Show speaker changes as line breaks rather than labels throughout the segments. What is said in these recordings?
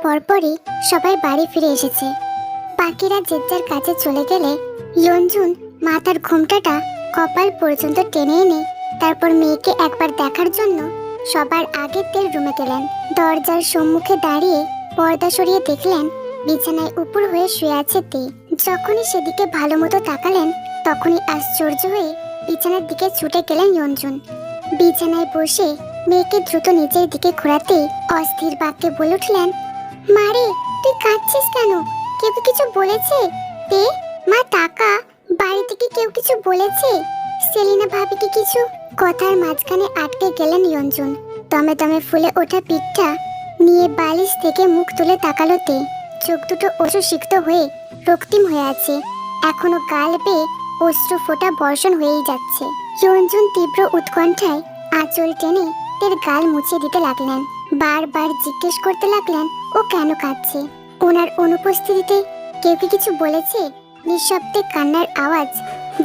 পরপরই সবাই বাড়ি ফিরে এসেছে। বাকিরা যে যার কাছে চলে গেলে ইয়ঞ্জুন মাথার ঘোমটাটা কপাল পর্যন্ত টেনে এনে তারপর মেয়েকে একবার দেখার জন্য সবার আগে তের রুমে গেলেন। দরজার সম্মুখে দাঁড়িয়ে পর্দা সরিয়ে দেখলেন বিছানায় উপর হয়ে শুয়ে আছে তে। যখনই সেদিকে ভালো মতো তাকালেন তখনই আশ্চর্য হয়ে বিছানার দিকে ছুটে গেলেন ইয়ঞ্জুন। বিছানায় বসে মেয়েকে দ্রুত নিচের দিকে ঘোরাতে অস্থির বাক্যে বলে উঠলেন, মারে তুই কাঁদছিস কেন? কেউ কিছু বলেছে? তে মা টাকা বাড়ি থেকে কেউ কিছু বলেছে? সেলিনা ভাবি কি কিছু? কথার মাঝখানে আটকে গেলেন ইয়ঞ্জুন। দমে দমে ফুলে ওঠা পিঠটা নিয়ে বালিশ থেকে মুখ তুলে তাকালো তে। চোখ দুটো অশ্রুসিক্ত হয়ে রক্তিম হয়ে আছে, এখনো গাল বেয়ে অশ্রু ফোঁটা বর্ষণ হয়েই যাচ্ছে। ইয়ঞ্জুন তীব্র উৎকণ্ঠায় আঁচল টেনে তের গাল মুছিয়ে দিতে লাগলেন। বারবার জিজ্ঞেস করতে লাগলেন ও কেন কাঁদছে। ওনার অনুপস্থিতিতে কেউ কি কিছু বলেছে? নিঃশব্দে কান্নার আওয়াজ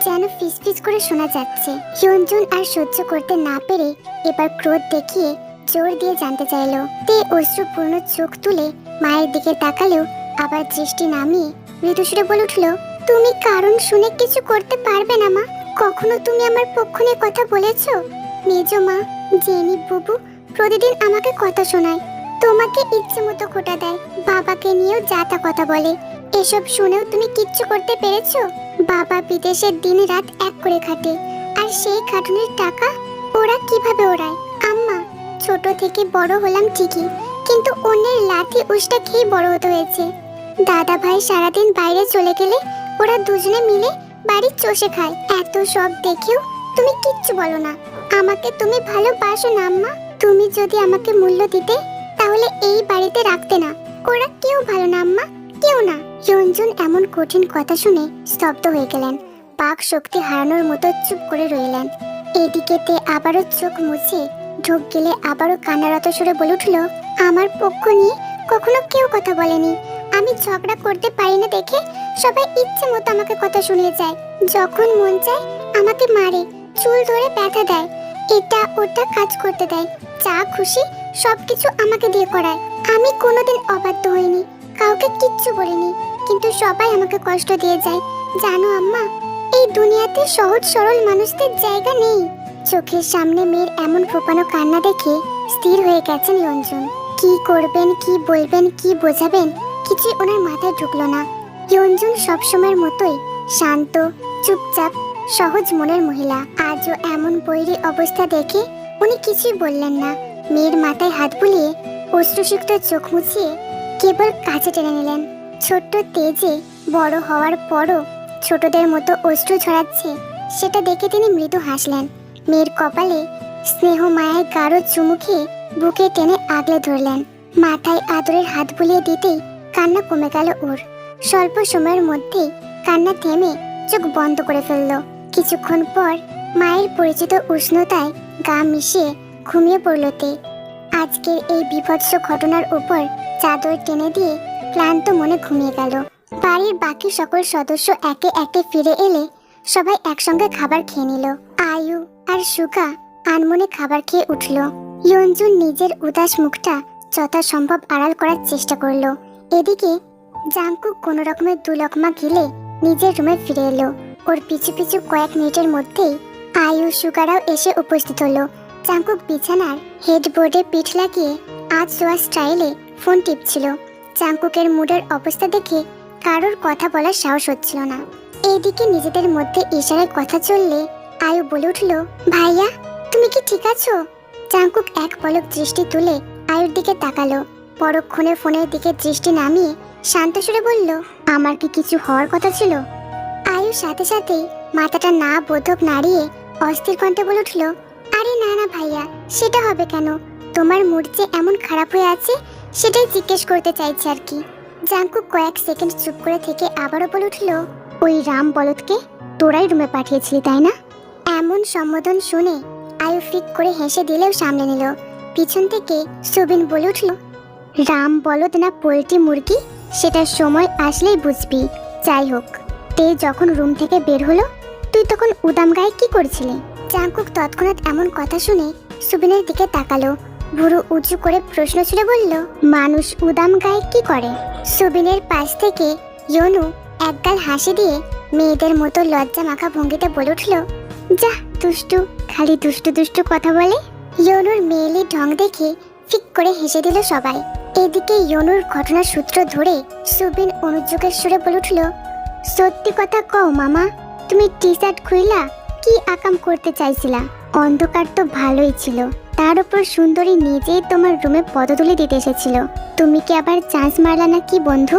যেন ফিসফিস করে শোনা যাচ্ছে। ইয়ঞ্জুন আর সহ্য করতে না পেরে এবার ক্রোধ দেখিয়ে জোর দিয়ে জানতে চাইলো। তে অশ্রুপূর্ণ চোখ তুলে মায়ের দিকে তাকালেও আবার দৃষ্টি নামিয়ে মৃদুসুরে বলে উঠলো, তুমি কারণ শুনে কিছু করতে পারবে না মা। কখনো তুমি আমার পক্ষ নিয়ে কথা বলেছো? মেজো মা জেনি বুবু প্রতিদিন আমাকে কথা শোনায়, তোমাকে ইচ্ছে মতো খোটা দেয়, বাবাকে নিয়েও যা তা কথা বলে। এসব শুনেও তুমি কিচ্ছু করতে পেরেছো? বাবা বিদেশের দিন রাত এক করে খাটে, আর সেই খাটুনির টাকা ওরা কিভাবে ওড়ায়? আম্মা ছোট থেকে বড় হলাম ঠিকই, কিন্তু অন্যের লাথি উষ্টা খেয়ে বড় হতে হয়েছে। দাদা ভাই সারাদিন বাইরে চলে গেলে ওরা দুজনে মিলে বাড়ি চষে খায়। এত সব দেখেও তুমি কিচ্ছু বলো না। আমাকে তুমি ভালোবাসো না আম্মা? তুমি যদি আমাকে মূল্য দিতে তাহলে এই বাড়িতে রাখতে না। ওরা কেউ ভালো না আম্মা, কেউ না। ইয়ঞ্জুন এমন কঠিন কথা শুনে স্তব্ধ হয়ে গেলেন। বাক শক্তি হারানোর মতো চুপ করে রইলেন। এদিকে তে আবারও চোখ মুছে ঢোক গেলে আবারও কান্নারত সুরে বলে উঠলো, আমার পক্ষ নিয়ে কখনো কেউ কথা বলেনি। আমি ঝগড়া করতে পারি না দেখে সবাই ইচ্ছে মতো আমাকে কথা শুনিয়ে যায়। যখন মন চায় আমাকে মারে, চুল ধরে ব্যথা দেয়, এটা ওটা কাজ করতে দেয়, যা খুশি সবকিছু আমাকে দিয়ে করায়। আমি কোনোদিন অবাধ্য হইনি, কাউকে কিচ্ছু বলিনি, কিন্তু সবাই আমাকে কষ্ট দিয়ে যায়। জানো আম্মা, এই দুনিয়াতে সহজ সরল মানুষদের জায়গা নেই। চোখের সামনে মেয়ের এমন ফোপানো কান্না দেখে স্থির হয়ে গেছেন ইয়ঞ্জুন। কি করবেন, কি বলবেন, কি বোঝাবেন কিছুই ওনার মাথায় ঢুকলো না। ইয়ঞ্জুন সবসময়ের মতোই শান্ত, চুপচাপ, সহজ মনের মহিলা। আজও এমন বৈরী অবস্থা দেখে উনি কিছুই বললেন না। মেয়ের মাথায় হাত বুলিয়ে অশ্রুসিক্ত চোখ মুছিয়ে কেবল কাছে টেনে নিলেন। ছোট্ট তেজে বড় হওয়ার পরও ছোটদের মতো অশ্রু ছড়াচ্ছে, সেটা দেখে তিনি মৃদু হাসলেন। মেয়ের কপালে স্নেহ মায়ায় গাঢ় চুমু খেয়ে বুকে টেনে আগলে ধরলেন। মাথায় আদরের হাত বুলিয়ে দিতেই কান্না কমে গেল ওর। স্বল্প সময়ের মধ্যেই কান্না থেমে চোখ বন্ধ করে ফেলল। কিছুক্ষণ পর মায়ের পরিচিত উষ্ণতায় গা মিশিয়ে ঘুমিয়ে পড়ল তে। আজকের এই বিভৎস ঘটনার উপর চাদর টেনে দিয়ে ক্লান্ত মনে ঘুমিয়ে গেল। বাড়ির বাকি সকল সদস্য একে একে ফিরে এলে সবাই একসঙ্গে খাবার খেয়ে নিল। আয়ু আর সুগা আনমনে খাবার খেয়ে উঠল। ইয়ঞ্জুন নিজের উদাস মুখটা যথাসম্ভব আড়াল করার চেষ্টা করলো। এদিকে জাংকুক কোনো রকমের দুলকমা গিলে নিজের রুমে ফিরে এলো। ওর পিছু পিছু কয়েক মিনিটের মধ্যেই আয়ু সুগারাও এসে উপস্থিত হলো। জাংকুক বিছানার হেডবোর্ডে পিঠ লাগিয়ে আজ শোয়া স্টাইলে ফোন টিপছিল। জাংকুকের মুডের অবস্থা দেখে কারোর কথা বলার সাহস হচ্ছিল না। এইদিকে নিজেদের মধ্যে ইশারায় কথা চললে আয়ু বলে উঠল, ভাইয়া তুমি কি ঠিক আছো? জাংকুক এক পলক দৃষ্টি তুলে আয়ুর দিকে তাকালো। পরক্ষণে ফোনের দিকে দৃষ্টি নামিয়ে শান্ত সুরে বলল, আমার কি কিছু হওয়ার কথা ছিল? আয়ু সাথে সাথেই মাথাটা না বোধক নাড়িয়ে অস্থির কণ্ঠে বলে উঠল, আরে না না ভাইয়া, সেটা হবে কেন? তোমার মুড যে এমন খারাপ হয়ে আছে সেটাই জিজ্ঞেস করতে চাইছি আর কি। জাংকুক কয়েক সেকেন্ড চুপ করে থেকে আবারও বলে উঠল, ওই রাম বলদকে তোরাই রুমে পাঠিয়েছিলি তাই না? এমন সম্বোধন শুনে আয়ু ফিক করে হেসে দিলেও সামলে নিল। পিছন থেকে সুবিন বলে উঠল, রাম বলদ না পোল্ট্রি মুরগি সেটা সময় আসলেই বুঝবি। যাই হোক, তে যখন রুম থেকে বের হলো তুই তখন উদাম গায়ে কি করছিলি? জাংকুক তৎক্ষণাৎ এমন কথা শুনে সুবিনের দিকে তাকালো। ভুরু উঁচু করে প্রশ্ন ছুড়ে বলল, মানুষ উদাম গায়ে কি করে? সুবিনের পাশ থেকে ইয়নু একগাল হাসি দিয়ে মেয়েদের মতো লজ্জা মাখা ভঙ্গিতে বলে উঠল, যা দুষ্টু, খালি দুষ্টু দুষ্টু কথা বলে। ইয়নুর মেয়েলি ঢং দেখে ফিক করে হেসে দিল সবাই। এদিকে ইয়নুর ঘটনার সূত্র ধরে সুবিন অনুযোগের সুরে বলে উঠল, সত্যি কথা কও মামা, তুমি টি শার্ট খুইলা কি আকাম করতে চাইছিলা? অন্ধকার তো ভালোই ছিল, তার উপর সুন্দরী নিজেই তোমার রুমে পদতুলি দিতে এসেছিল। তুমি কি আবার চান্স মারলা না কি বন্ধু?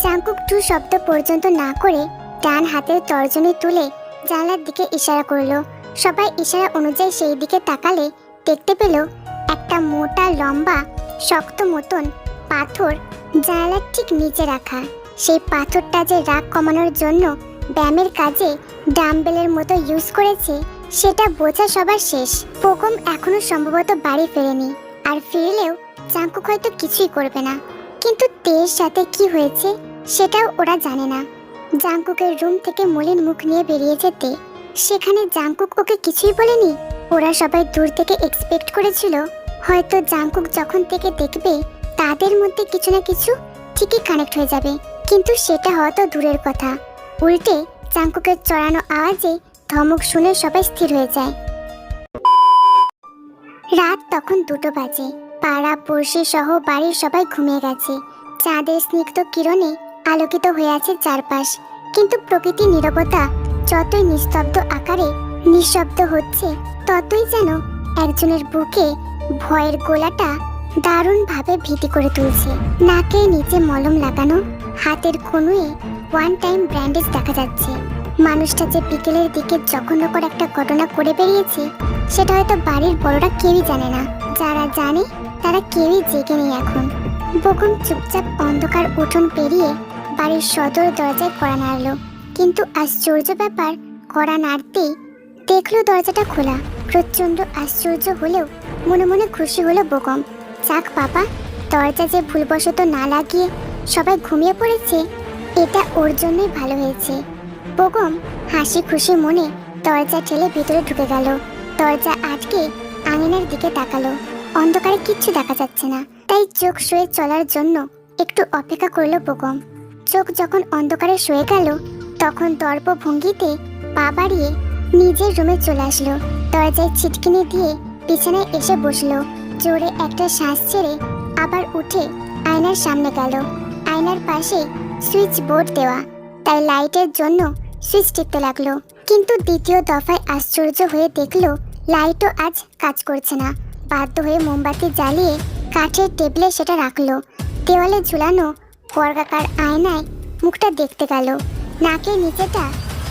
চাঙ্কুক টু শব্দ পর্যন্ত না করে ডান হাতের তর্জনী তুলে জানলার দিকে ইশারা করলো। সবাই ইশারা অনুযায়ী সেই দিকে তাকালে দেখতে পেল একটা মোটা লম্বা শক্ত মতন পাথর জানালার ঠিক নিচে রাখা। সেই পাথরটা যে রাগ কমানোর জন্য ব্যায়ামের কাজে ডাম্বেলের মতো ইউজ করেছে সেটা বোঝা সবার শেষ। পোগম এখনো সম্ভবত বাড়ি ফেরেনি, আর ফিরলেও জাঙ্কুক হয়তো কিছুই করবে না। কিন্তু তের সাথে কি হয়েছে সেটাও ওরা জানে না। জাঙ্কুকের রুম থেকে মলিন মুখ নিয়ে বেরিয়েছে তে, সেখানে জাঙ্কুক ওকে কিছুই বলেনি। ওরা সবাই দূর থেকে এক্সপেক্ট করেছিল হয়তো জাঙ্কুক যখন থেকে দেখবে তাদের মধ্যে কিছু না কিছু ঠিকই কানেক্ট হয়ে যাবে, কিন্তু সেটা হয়তো দূরের কথা। উল্টে জাঙ্কুকের চড়ানো আওয়াজে ধমক শুনে সবাই স্থির হয়ে যায়। রাত তখন 2টো বাজে। পাড়া পড়শি সহ বাড়ির সবাই ঘুমিয়ে গেছে। চাঁদের স্নিগ্ধ কিরণে আলোকিত হয়ে আছে চারপাশ, কিন্তু প্রকৃতির নীরবতা যতই নিস্তব্ধ আকারে নিঃশব্দ হচ্ছে ততই যেন একজনের বুকে ভয়ের গোলাটা দারুণভাবে ভীতি করে তুলছে। নাকে নিচে মলম লাগানো, হাতের কনুয়ে ওয়ান টাইম ব্যান্ডেজ দেখা যাচ্ছে। মানুষটা যে বিকেলের দিকে জঘন্যকর একটা ঘটনা করে বেরিয়েছে সেটা হয়তো বাড়ির বড়রা কেউই জানে না। যারা জানে তারা কেউই জেগে নেই এখন। বকুম চুপচাপ অন্ধকার উঠোন পেরিয়ে বাড়ির সদর দরজায় কড়া নাড়ল, কিন্তু আশ্চর্য ব্যাপার, কড়া নাড়তেই দেখলো দরজাটা খোলা। প্রচন্ড আশ্চর্য হলেও মনে মনে খুশি হলো বকুম। যাক বাবা, দরজা যে ভুলবশত না লাগিয়ে সবাই ঘুমিয়ে পড়েছে এটা ওর জন্যই ভালো হয়েছে। বকুম হাসি খুশি মনে দরজা ঠেলে ভিতরে ঢুকে গেল। দরজা আটকে আঙিনার দিকে তাকালো। অন্ধকারে কিচ্ছু দেখা যাচ্ছে না, তাই চোখ শুয়ে চলার জন্য একটু অপেক্ষা করলো বকুম। চোখ যখন অন্ধকারে শুয়ে গেল তখন দর্প ভঙ্গিতে পা বাড়িয়ে নিজের রুমে চলে আসলো। দরজায় ছিটকিনি দিয়ে বিছানায় এসে বসলো। জোরে একটা শ্বাস ছেড়ে আবার উঠে আয়নার সামনে গেল। আয়নার পাশে সুইচ বোর্ড দেওয়া, তাই লাইটের জন্য সুইচ টিপতে লাগলো। কিন্তু দ্বিতীয় দফায় আশ্চর্য হয়ে দেখলো লাইটও আজ কাজ করছে না। বাধ্য হয়ে মোমবাতি জ্বালিয়ে কাঠের টেবিলে সেটা রাখলো। দেওয়ালে ঝুলানো বর্গাকার আয়নায় মুখটা দেখতে গেল। নাকের নিচেটা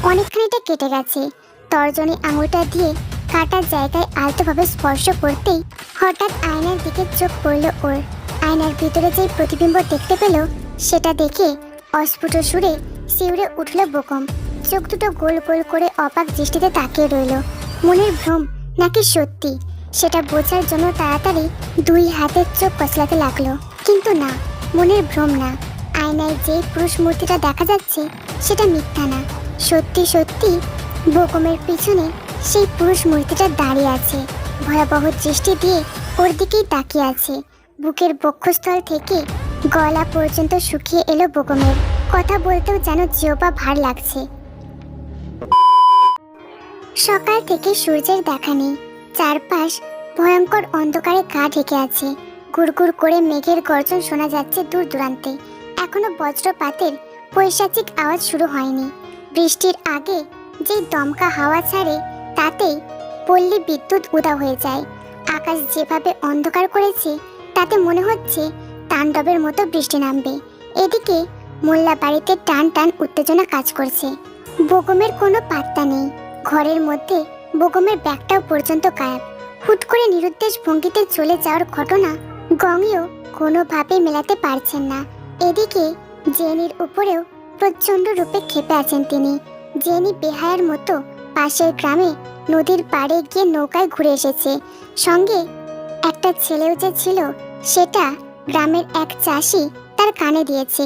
অনেকখানিটা কেটে গেছে। তর্জনী আঙুলটা দিয়ে কাটার জায়গায় আলতোভাবে স্পর্শ করতেই হঠাৎ আয়নার দিকে চোখ পড়ল ওর। আয়নার ভিতরে যে প্রতিবিম্ব দেখতে পেল সেটা দেখে অস্ফুট সুরে শিউরে উঠল বকুম। চোখ দুটো গোল গোল করে অবাক দৃষ্টিতে তাকিয়ে রইল। মনের ভ্রম নাকি সত্যি সেটা বোঝার জন্য তাড়াতাড়ি 2 হাতের চোখ কচলাতে লাগলো, কিন্তু না, মনের ভ্রম না। আয়নায় যে পুরুষ মূর্তিটা দেখা যাচ্ছে সেটা মিথ্যা না, সত্যি সত্যি বকুমের পিছনে সেই পুরুষ মূর্তিটা দাঁড়িয়ে আছে, ভয়াবহ দৃষ্টি দিয়ে ওর দিকেই তাকিয়ে আছে। বুকের বক্ষস্থল থেকে গলা পর্যন্ত শুকিয়ে এলো বকুমের। কথা বলতেও যেন জিহ্বা ভার লাগছে। সকাল থেকে সূর্যের দেখা নেই। চারপাশ ভয়ঙ্কর অন্ধকারে গা ঢেকে আছে। গুড়গুড় করে মেঘের গর্জন শোনা যাচ্ছে দূর দূরান্তে। এখনো বজ্রপাতের পৈশাচিক আওয়াজ শুরু হয়নি। বৃষ্টির আগে যে দমকা হাওয়া ছাড়ে তাতেই পল্লী বিদ্যুৎ উধাও হয়ে যায়। আকাশ যেভাবে অন্ধকার করেছে তাতে মনে হচ্ছে তাণ্ডবের মতো বৃষ্টি নামবে। এদিকে মোল্লা বাড়িতে টান টান উত্তেজনা কাজ করছে। বকুমের কোনো পাত্তা নেই। ঘরের মধ্যে বকুমের ব্যাগটাও পর্যন্ত গায়েব। হুট করে নিরুদ্দেশ ভঙ্গিতে চলে যাওয়ার ঘটনা গঙিও কোনোভাবে মেলাতে পারছেন না। এদিকে জেনির উপরেও প্রচণ্ড রূপে ক্ষেপে আছেন তিনি। জেনি বেহায়ার মতো পাশের গ্রামে নদীর পাড়ে গিয়ে নৌকায় ঘুরে এসেছে। সঙ্গে একটা ছেলেও যে ছিল সেটা গ্রামের এক চাষি তার কানে দিয়েছে।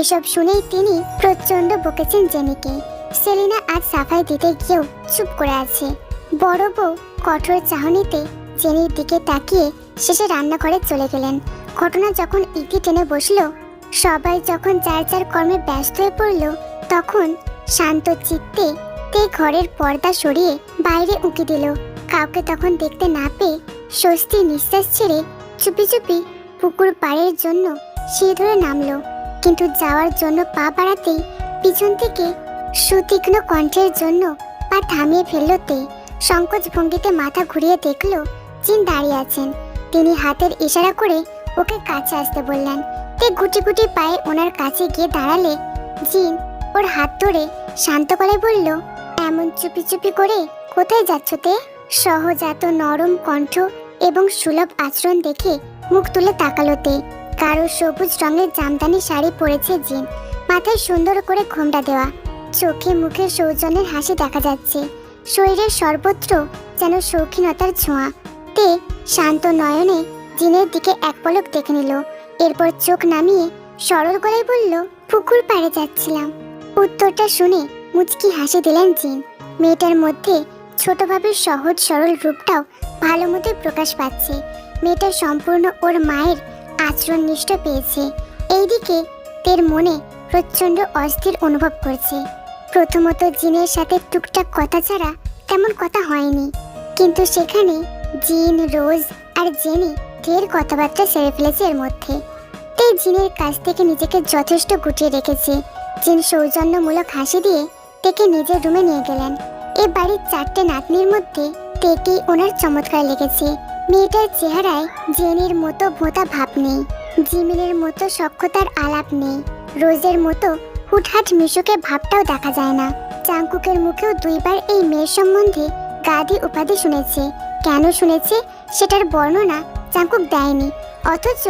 এসব শুনেই তিনি প্রচণ্ড বকেছেন জেনিকে। সেলিনা আজ সাফাই দিতে গিয়েও চুপ করে আছে। বড় বউ কঠোর চাহনিতে জেনির দিকে তাকিয়ে শেষে রান্নাঘরে চলে গেলেন। ঘটনা যখন ইতি টেনে বসলো, সবাই যখন যার যার কর্মে ব্যস্ত হয়ে পড়ল, তখন শান্ত চিত্তে তে ঘরের পর্দা সরিয়ে বাইরে উঁকি দিল। কাউকে তখন দেখতে না পেয়ে স্বস্তির নিঃশ্বাস ছেড়ে চুপি চুপি পুকুর পাড়ের জন্য সিঁড়ি ধরে নামলো। কিন্তু যাওয়ার জন্য পা বাড়াতেই পিছন থেকে সুতীক্ষ্ণ কণ্ঠের জন্য পা থামিয়ে ফেলল তে। সংকোচ ভঙ্গিতে মাথা ঘুরিয়ে দেখলো জিন দাঁড়িয়ে আছেন। তিনি হাতের ইশারা করে ওকে কাছে আসতে বললেন। তে গুটি গুটি পায়ে ওনার কাছে গিয়ে দাঁড়ালে জিন ওর হাত ধরে শান্ত গলায় বলল, এমন চুপি চুপি করে কোথায় যাচ্ছ তে? সহজাত নরম কণ্ঠ এবং সুলভ আচরণ দেখে মুখ তুলে তাকালো তে। কারো সবুজ রঙের জামদানি শাড়ি পরেছে জিন, মাথায় সুন্দর করে ঘোমটা দেওয়া, চোখে মুখে সৌজন্যের হাসি দেখা যাচ্ছে, শরীরের সর্বত্র যেন শৌখিনতার ছোঁয়া। তে শান্ত নয়নে জিনের দিকে এক পলক দেখে নিল, এরপর চোখ নামিয়ে সরল গলায় বলল, পুকুর পাড়ে যাচ্ছিলাম। উত্তরটা শুনে মুচকি হাসি দিলেন জিন। মেয়েটার মধ্যে ছোটভাবে সহজ সরল রূপটাও ভালো মতো প্রকাশ পাচ্ছে। মেয়েটা সম্পূর্ণ ওর মায়ের আচরণ নিষ্ঠ পেয়েছে। এইদিকে তের মনে প্রচণ্ড অস্থির অনুভব করছে। প্রথমত জিনের সাথে টুকটাক কথা ছাড়া তেমন কথা হয়নি, কিন্তু সেখানে জিন, রোজ আর জেনি ঢের কথাবার্তা সেরে ফেলেছে এর মধ্যে। তে জিনের কাছ থেকে নিজেকে যথেষ্ট গুটিয়ে রেখেছে। জিন সৌজন্যমূলক হাসি দিয়ে তেকে নিজের রুমে নিয়ে গেলেন। এ বাড়ির 4টে নাতনির মধ্যে তেকেই ওনার চমৎকার লেগেছে। মেয়েটার চেহারায় জেনির মতো ভোঁতা ভাব নেই, জিমিনের মতো সক্ষতার আলাপ নেই, রোজের মতো হুটহাট মিশুকে ভাবটাও দেখা যায় না। চাঙ্কুকের মুখেও 2বার এই মেয়ের সম্বন্ধে গাদি উপাধি শুনেছে। কেন শুনেছে সেটার বর্ণনা চাঙ্কুক দেয়নি, অথচ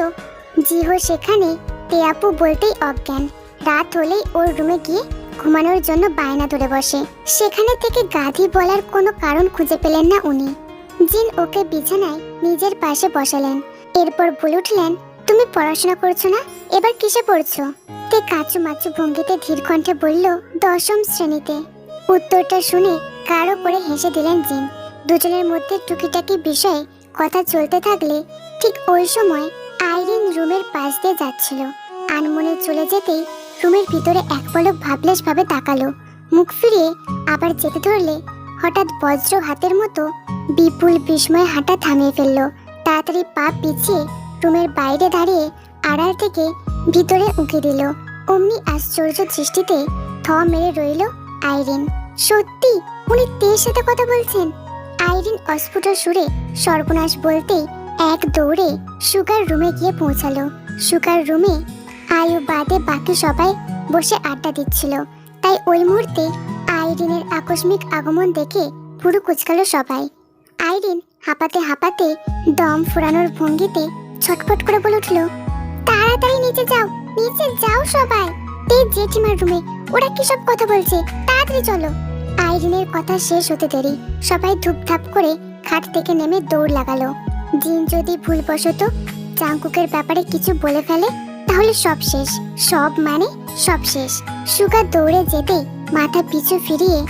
জিহো সেখানে তেয়াপু বলতেই অজ্ঞান। রাত হলেই ওর রুমে গিয়ে ঘুমানোর জন্য বায়না ধরে বসে। সেখানে থেকে গাধি বলার কোনো কারণ খুঁজে পেলেন না উনি। জিন ওকে বিছানায় নিজের পাশে বসালেন, এরপর বলে উঠলেন, তুমি পড়াশোনা করছো না? এবার কিসে পড়ছো? তে কাচু মাচু ভঙ্গিতে ধীর কণ্ঠে বলল, 10ম শ্রেণীতে। উত্তরটা শুনে গাঢ় করে হেসে দিলেন জিন। দুজনের মধ্যে টুকিটাকি বিষয়ে কথা চলতে থাকলে ঠিক ওই সময় আইরিন রুমের পাশ দিয়ে যাচ্ছিল। আনমনে চলে যেতেই রুমের ভিতরে এক পলক ভাবলেশ ভাবে তাকালো। মুখ ফিরিয়ে আবার যেতে ধরলে হঠাৎ বজ্র হাতের মতো বিপুল বিস্ময়ে হাঁটা থামিয়ে ফেললো। তাড়াতাড়ি পা পিছিয়ে রুমের বাইরে দাঁড়িয়ে আড়াল থেকে ভিতরে উঁকি দিল। অমনি আশ্চর্য দৃষ্টিতে থ মেরে রইল আইরিন। সত্যি উনি তের সাথে কথা বলছেন? আইরিন অস্ফুট সুরে সর্বনাশ বলতেই এক দৌড়ে সুগার রুমে গিয়ে পৌঁছালো। সুগার রুমে আয়ু বাদে বাকি সবাই বসে আড্ডা দিচ্ছিল, তাই ওই মুহূর্তে আইরিনের আকস্মিক আগমন দেখে পুরো কুচকালো সবাই। আইরিন হাঁপাতে হাঁপাতে দম ফুরানোর ভঙ্গিতে ছটফট করে বলে উঠল, তাড়াতাড়ি নিচে যাও, নিচে যাও সবাই। তে জেঠিমার রুমে, ওরা কি সব কথা বলছে, তাড়াতাড়ি চলো। আইরিনের কথা শেষ হতে দেরি সবাই ধুপধাপ করে খাট থেকে নেমে দৌড় লাগালো। জিন যদি ভুলবশত চাঙ্কুকের ব্যাপারে কিছু বলে ফেলে তাহলে সব শেষ, সব মানে সব শেষ। সুগা দৌড়ে যেতে মাথা পিছু ফিরিয়ে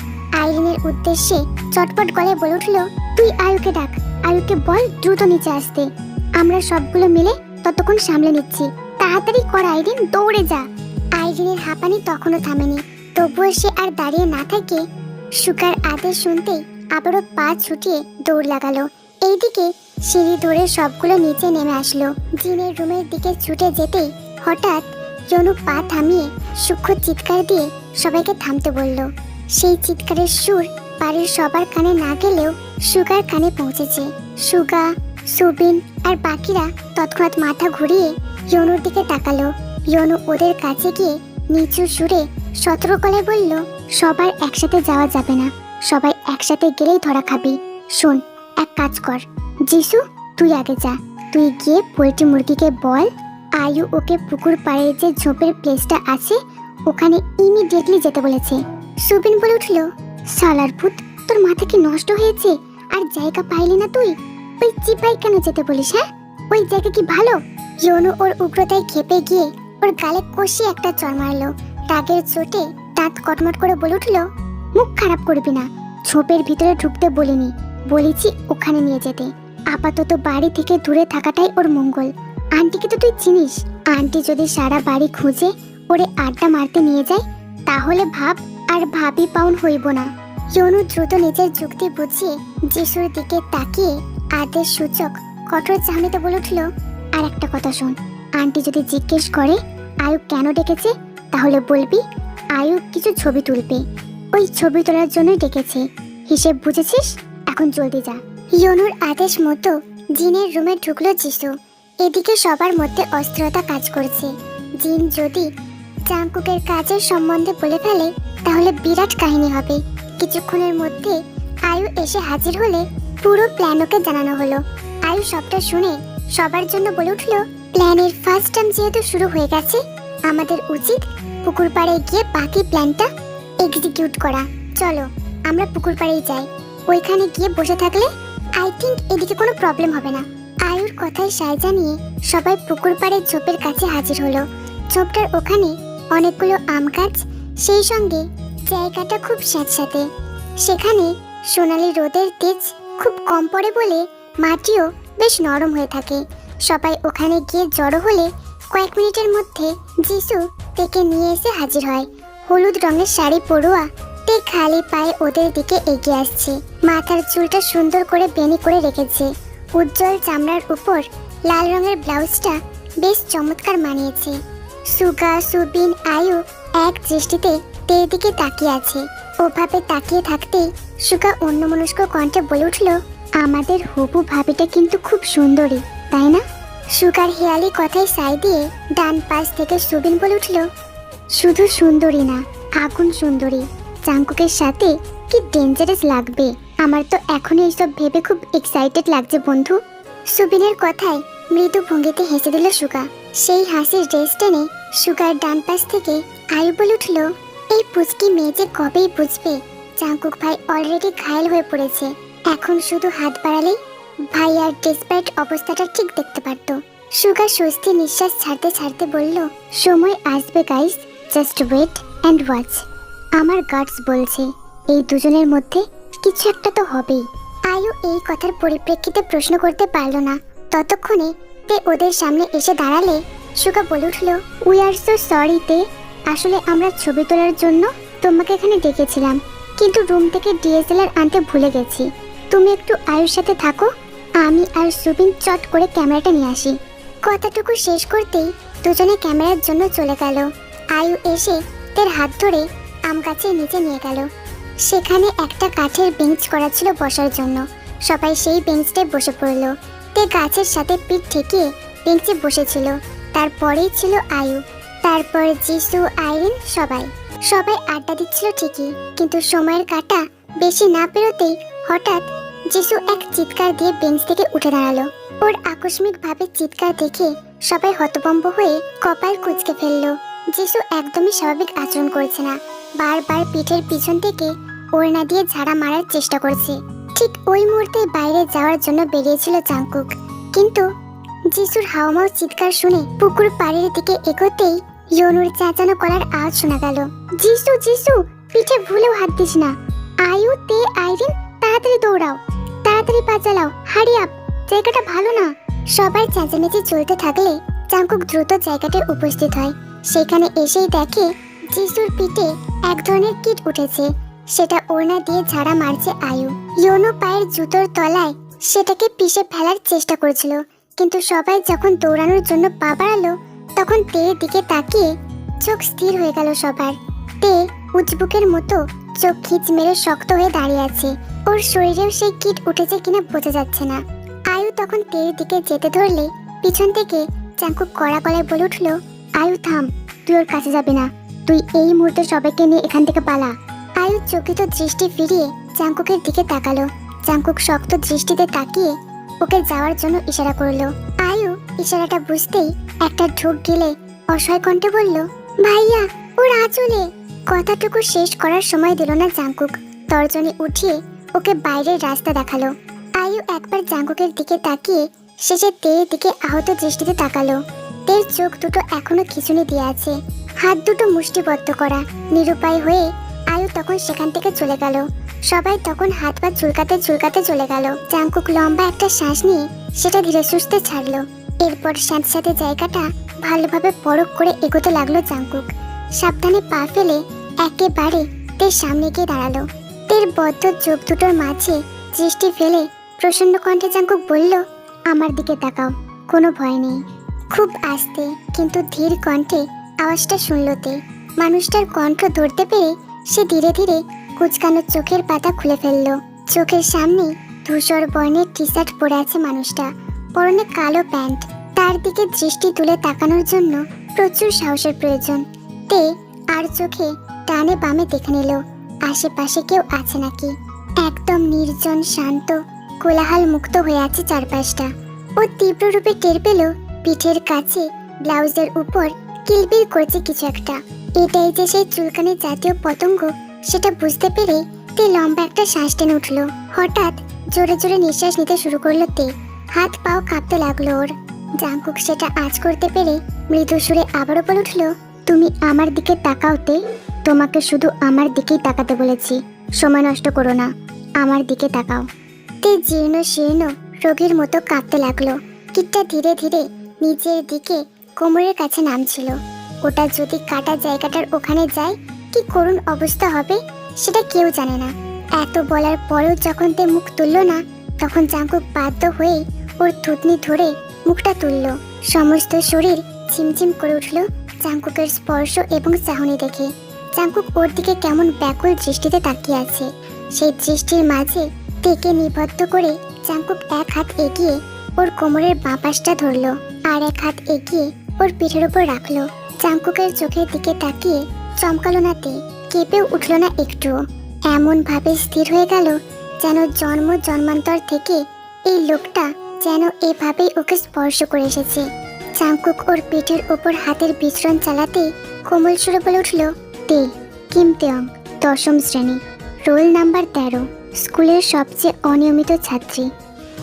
আইরিনের উদ্দেশ্যে চটপট গলায় বলে উঠল, তুই আয়ুকে ডাক, আয়ুকে বল দ্রুত নিচে আসতে, আমরা সবগুলো মিলে ততক্ষণ সামলে নিচ্ছি। তাড়াতাড়ি কর আইরিন, দৌড়ে যা। আইরিনের হাঁপানি তখনও থামেনি, তবুও সে আর দাঁড়িয়ে না থেকে সুগার আদেশ শুনতেই আবারও পা ছুটিয়ে দৌড় লাগালো। এইদিকে সিঁড়ি ধরে সবগুলো নিচে নেমে আসলো। জিনের রুমের দিকে ছুটে যেতেই হঠাৎ জনু পা থামিয়ে সূক্ষ্ম চিৎকার দিয়ে সবাইকে থামতে বলল। সেই চিৎকারের সুর বাড়ির সবার কানে না গেলেও সুগার কানে পৌঁছেছে। সুগা, সুবিন আর বাকিরা তৎক্ষণাৎ মাথা ঘুরিয়ে ইয়নুর দিকে তাকালো। ইয়নু ওদের কাছে গিয়ে নিচু সুরে সতর্ক গলায় বলল, সবার একসাথে যাওয়া যাবে না, সবাই একসাথে গেলেই ধরা খাবি। শোন, এক কাজ কর, যিশু তুই আগে যা, তুই গিয়ে পোল্ট্রি মুরগিকে বল আয়ু ওকে পুকুর পাড়ের যে ঝোপের প্লেসটা আছে ওখানে ইমিডিয়েটলি যেতে বলেছে। সুবিন বলে উঠল, সালার ভূত, তোর মাথা কি নষ্ট হয়েছে? আর জায়গা পাইলি না তুই? ওই চিপাই কেন যেতে বলিস? হ্যাঁ, ওই জায়গা কি ভালো? ইয়নু ওর উগ্রতায় খেপে গিয়ে ওর গালে কষি একটা চড় মারলো। রাগের চোটে দাঁত কটমট করে বলে উঠল, মুখ খারাপ করবি না, ঝোপের ভিতরে ঢুকতে বলিনি, বলেছি ওখানে নিয়ে যেতে। আপাতত বাড়ি থেকে দূরে থাকাটাই ওর মঙ্গল। আন্টিকে তো তুই চিনিস, আন্টি যদি সারা বাড়ি খুঁজে ওরে আড্ডা মারতে নিয়ে যায় তাহলে ভাব আর ভাবি পাউন হইব না। ইয়নু দ্রুত নিজের যুক্তি বুঝিয়ে যিশুর দিকে তাকিয়ে আদেশ সূচক কঠোর চাহনিতে বলে উঠল, আর একটা কথা শোন, আন্টি যদি জিজ্ঞেস করে আয়ুব কেন ডেকেছে তাহলে বলবি আয়ুব কিছু ছবি তুলবে, ওই ছবি তোলার জন্যই ডেকেছে। হিসেব বুঝেছিস? এখন জলদি যা। ইয়নুর আদেশ মতো জিনের রুমে ঢুকলো যিশু। এদিকে সবার মধ্যে অস্থিরতা কাজ করছে। জিন যদি জাংকুকের কাজের সম্বন্ধে বলে ফেলে তাহলে বিরাট কাহিনী হবে। কিছুক্ষণের মধ্যে আয়ু এসে হাজির হলে পুরো প্ল্যান ওকে জানানো হলো। আয়ু সবটা শুনে সবার জন্য বলে উঠল, প্ল্যানের ফার্স্ট টার্ম যেহেতু শুরু হয়ে গেছে, আমাদের উচিত পুকুর পাড়ে গিয়ে বাকি প্ল্যানটা এক্সিকিউট করা। চলো আমরা পুকুর পাড়েই যাই, ওইখানে গিয়ে বসে থাকলে আই থিঙ্ক এদিকে কোনো প্রবলেম হবে না। আয়ুর কথায় সায় জানিয়ে সবাই পুকুর পাড়ে ঝোপের কাছে হাজির হলো। ঝোপটার ওখানে অনেকগুলো আম গাছ, সেই সঙ্গে জায়গাটা খুব স্যাঁতস্যাঁতে। সেখানে সোনালি রোদের তেজ খুব কম পড়ে বলে মাটিও বেশ নরম হয়ে থাকে। সবাই ওখানে গিয়ে জড়ো হলে কয়েক মিনিটের মধ্যে যিশু তেকে নিয়ে এসে হাজির হয়। হলুদ রঙের শাড়ি পরোয়া তে খালি পায়ে ওদের দিকে এগিয়ে আসছে। মাথার চুলটা সুন্দর করে বেনি করে রেখেছে। উজ্জ্বল চামড়ার উপর লাল রঙের ব্লাউজটা বেশ চমৎকার মানিয়েছে। সুগা, সুবিন, আয়ু এক দৃষ্টিতে তের দিকে তাকিয়ে আছে। ওভাবে তাকিয়ে থাকতেই সুগা অন্যমনস্ক কণ্ঠে বলে উঠল, আমাদের হবু ভাবিটা কিন্তু খুব সুন্দরী, তাই না? সুগার হেয়ালি কথায় সাই দিয়ে ডান পাশ থেকে সুবিন বলে উঠল, শুধু সুন্দরী না, আগুন সুন্দরী। জাংকুকের সাথে কি ডেঞ্জারাস লাগবে। আমার তো এখনই এইসব ভেবে খুব এক্সাইটেড লাগছে বন্ধু। সুবিনের কথায় মৃদু ভঙ্গিতে হেসে দিল সুগা। সেই হাসির রেস টেনে সুগার ডান পাশ থেকে আয়ু বলে উঠল, এই পুচকি মেয়ে যে কবেই বুঝবে জাংকুক ভাই অলরেডি ঘায়েল হয়ে পড়েছে। এখন শুধু হাত বাড়ালেই ভাই আর ডেসপারেট অবস্থাটা ঠিক দেখতে পারত। সুগা স্বস্তি নিঃশ্বাস ছাড়তে ছাড়তে বলল, সময় আসবে guys, just wait and watch. আমার গাটস বলছে এই দুজনের মধ্যে কিছু একটা তো হবেই। আয়ু এই কথার পরিপ্রেক্ষিতে প্রশ্ন করতে পারল না। ততক্ষণে তে ওদের সামনে এসে দাঁড়ালে সুগা বলে উঠল, উই আর সো সরি তে, আসলে আমরা ছবি তোলার জন্য তোমাকে এখানে ডেকেছিলাম, কিন্তু রুম থেকে ডিএসএলআর আনতে ভুলে গেছি। তুমি একটু আয়ুর সাথে থাকো, আমি আর সুবিন চট করে ক্যামেরাটা নিয়ে আসি। কথাটুকু শেষ করতেই দুজনে ক্যামেরার জন্য চলে গেল। আয়ু এসে তের হাত ধরে আম গাছের নিচে নিয়ে গেল। সেখানে একটা কাঠের বেঞ্চ করা ছিল বসার জন্য। সবাই সেই বেঞ্চটায় বসে পড়ল। তে গাছের সাথে পিঠ ঠেকিয়ে বেঞ্চে বসেছিল। তারপরেই ছিল আয়ু, তারপর যিশু, আইরিন, সবাই আড্ডা দিচ্ছিল ঠিকই, কিন্তু সময়ের কাঁটা বেশি না পেরোতেই হঠাৎ যিশু এক চিৎকার দিয়ে বেঞ্চ থেকে উঠে দাঁড়ালো। ওর আকস্মিক ভাবে চিৎকার দেখে সবাই হতভম্ব হয়ে কপাল কুঁচকে ফেললো। যিশু একদমই স্বাভাবিক আচরণ করছে না, বারবার পিঠের পিছন থেকে ওড়না দিয়ে ঝাড়া মারার চেষ্টা করছে। ঠিক ওই মুহূর্তে বাইরে যাওয়ার জন্য বেরিয়েছিল জাংকুক, কিন্তু যিশুর হাওমাও চিৎকার শুনে পুকুর পাড়ের দিকে এগোতেই ইয়নুর চেঁচানো গলার আওয়াজ শোনা গেল, যিশু যিশু, পিঠে ভুলেও হাত দিস না। আয়ু, তে, আইরিন, তাড়াতাড়ি দৌড়াও, তাড়াতাড়ি পা চালাও, হারি আপ, জায়গাটা ভালো না। সবাই চেঁচামেচি চলতে থাকলে জাংকুক দ্রুত জায়গাটায় উপস্থিত হয়। সেখানে এসেই দেখে যিশুর পিঠে এক ধরনের কিট উঠেছে। সেটা ওড়না দিয়ে ঝাড়া মারছে আয়ু। ইয়নো পায়ের জুতোর তলায় সেটাকে পিষে ফেলার চেষ্টা করেছিল, কিন্তু সবাই যখন দৌড়ানোর জন্য পা বাড়ালো তখন তের দিকে তাকিয়ে চোখ স্থির হয়ে গেল সবার। তে উজবুকের মতো চোখ খিচ মেরে শক্ত হয়ে দাঁড়িয়ে আছে। ওর শরীরেও সেই কিট উঠেছে কিনা বোঝা যাচ্ছে না। আয়ু তখন তের দিকে যেতে ধরলে পিছন থেকে জাংকুক কড়া গলায় বলে উঠল, আয়ু থাম, তুই ওর কাছে যাবি না, তুই এই মুহূর্তে সবাইকে নিয়ে এখান থেকে পালা। আয়ু চকিত দৃষ্টি ফিরিয়ে জাংকুকের দিকে তাকালো। জাংকুক শক্ত দৃষ্টিতে তাকিয়ে ওকে যাওয়ার জন্য ইশারা করলো। আয়ু ইশারাটা বুঝতেই একটা ঢোক গেলে অসহায় কণ্ঠে বলল, ভাইয়া ওর আঁচলে। কথাটুকু শেষ করার সময় দিল না জাংকুক, তর্জনী উঠিয়ে ওকে বাইরের রাস্তা দেখালো। আয়ু একবার জাংকুকের দিকে তাকিয়ে শেষে তের দিকে আহত দৃষ্টিতে তাকালো। তের চোখ দুটো এখনো খিচুনি দিয়ে আছে, হাত দুটো মুষ্টিবদ্ধ করা। নিরুপায় হয়ে আয়ু তখন সেখান থেকে চলে গেল। সবাই তখন হাত পা চুলকাতে চুলকাতে চলে গেল। জাংকুক লম্বা একটা শ্বাস নিয়ে সেটা ধীরে সুস্থে ছাড়লো। এরপর স্যাঁতস্যাঁতে জায়গাটা ভালোভাবে পরখ করে এগোতে লাগলো জাংকুক। সাবধানে পা ফেলে একেবারে তের সামনে গিয়ে দাঁড়ালো। তের বদ্ধ চোখ দুটোর মাঝে দৃষ্টি ফেলে প্রসন্ন কণ্ঠে জাংকুক বলল, আমার দিকে তাকাও, কোনো ভয় নেই। খুব আস্তে কিন্তু ধীর কণ্ঠে আওয়াজটা শুনল তে। মানুষটার কণ্ঠ ধরতে পেরে সে ধীরে ধীরে কুচকানো চোখের পাতা খুলে ফেলল। চোখের সামনে ধূসর বর্ণের টি শার্ট পরে আছে মানুষটা, পরনে কালো প্যান্ট। তার দিকে দৃষ্টি তুলে তাকানোর জন্য প্রচুর সাহসের প্রয়োজন। তে আর চোখে ডানে বামে দেখে নিল আশেপাশে কেউ আছে নাকি। একদম নির্জন, শান্ত, কোলাহল মুক্ত হয়ে আছে চারপাশটা। ও তীব্র রূপে টের পেল পিঠের কাছে ব্লাউজের উপর কিলবিল করছে কিছু একটা। এটাই যে সেই চুলকানি জাতীয় পতঙ্গ, সেটা বুঝতে পেরে তে লম্বা একটা শ্বাস টেনে উঠল। হঠাৎ জোরে জোরে নিঃশ্বাস নিতে শুরু করলো তে। হাত পাও কাঁপতে লাগলো ওর। জাংকুক সেটা আঁচ করতে পেরে মৃদু সুরে আবারও বলে উঠল, তুমি আমার দিকে তাকাও তে। তোমাকে শুধু আমার দিকেই তাকাতে বলেছি, সময় নষ্ট করো না, আমার দিকে তাকাও। তে জীর্ণ শীর্ণ রোগীর মতো কাঁপতে লাগলো। কিটটা ধীরে ধীরে নিচের দিকে কোমরের কাছে নামছিল। ওটা যদি কাটা জায়গাটার ওখানে যায় কি করুণ অবস্থা হবে সেটা কেউ জানে না। এত বলার পরেও যখন তে মুখ তুলল না, তখন জাংকুক বাধ্য হয়ে ওর থুতনি ধরে মুখটা তুলল। সমস্ত শরীর ঝিমঝিম করে উঠল জাংকুকের স্পর্শ এবং চাহনি দেখে। জাংকুক ওর দিকে কেমন ব্যাকুল দৃষ্টিতে তাকিয়ে আছে। সেই দৃষ্টির মাঝে তেকে নিবদ্ধ করে জাংকুক এক হাত এগিয়ে ওর কোমরের বাঁ পাশটা ধরলো, আর এক হাত এগিয়ে ওর পিঠের উপর রাখলো। জাংকুকের চোখের দিকে তাকিয়ে চমকালো না তে, কেঁপেও উঠল না একটুও। এমন ভাবে স্থির হয়ে গেল যেন জন্ম জন্মান্তর থেকে এই লোকটা যেন এভাবেই ওকে স্পর্শ করে এসেছে। জাংকুক ওর পিঠের উপর হাতের বিচরণ চালাতে কোমল সুরে বলে উঠল, তে, কিম তেয়ং, 10ম শ্রেণী, রোল নাম্বার 13, স্কুলের সবচেয়ে অনিয়মিত ছাত্রী।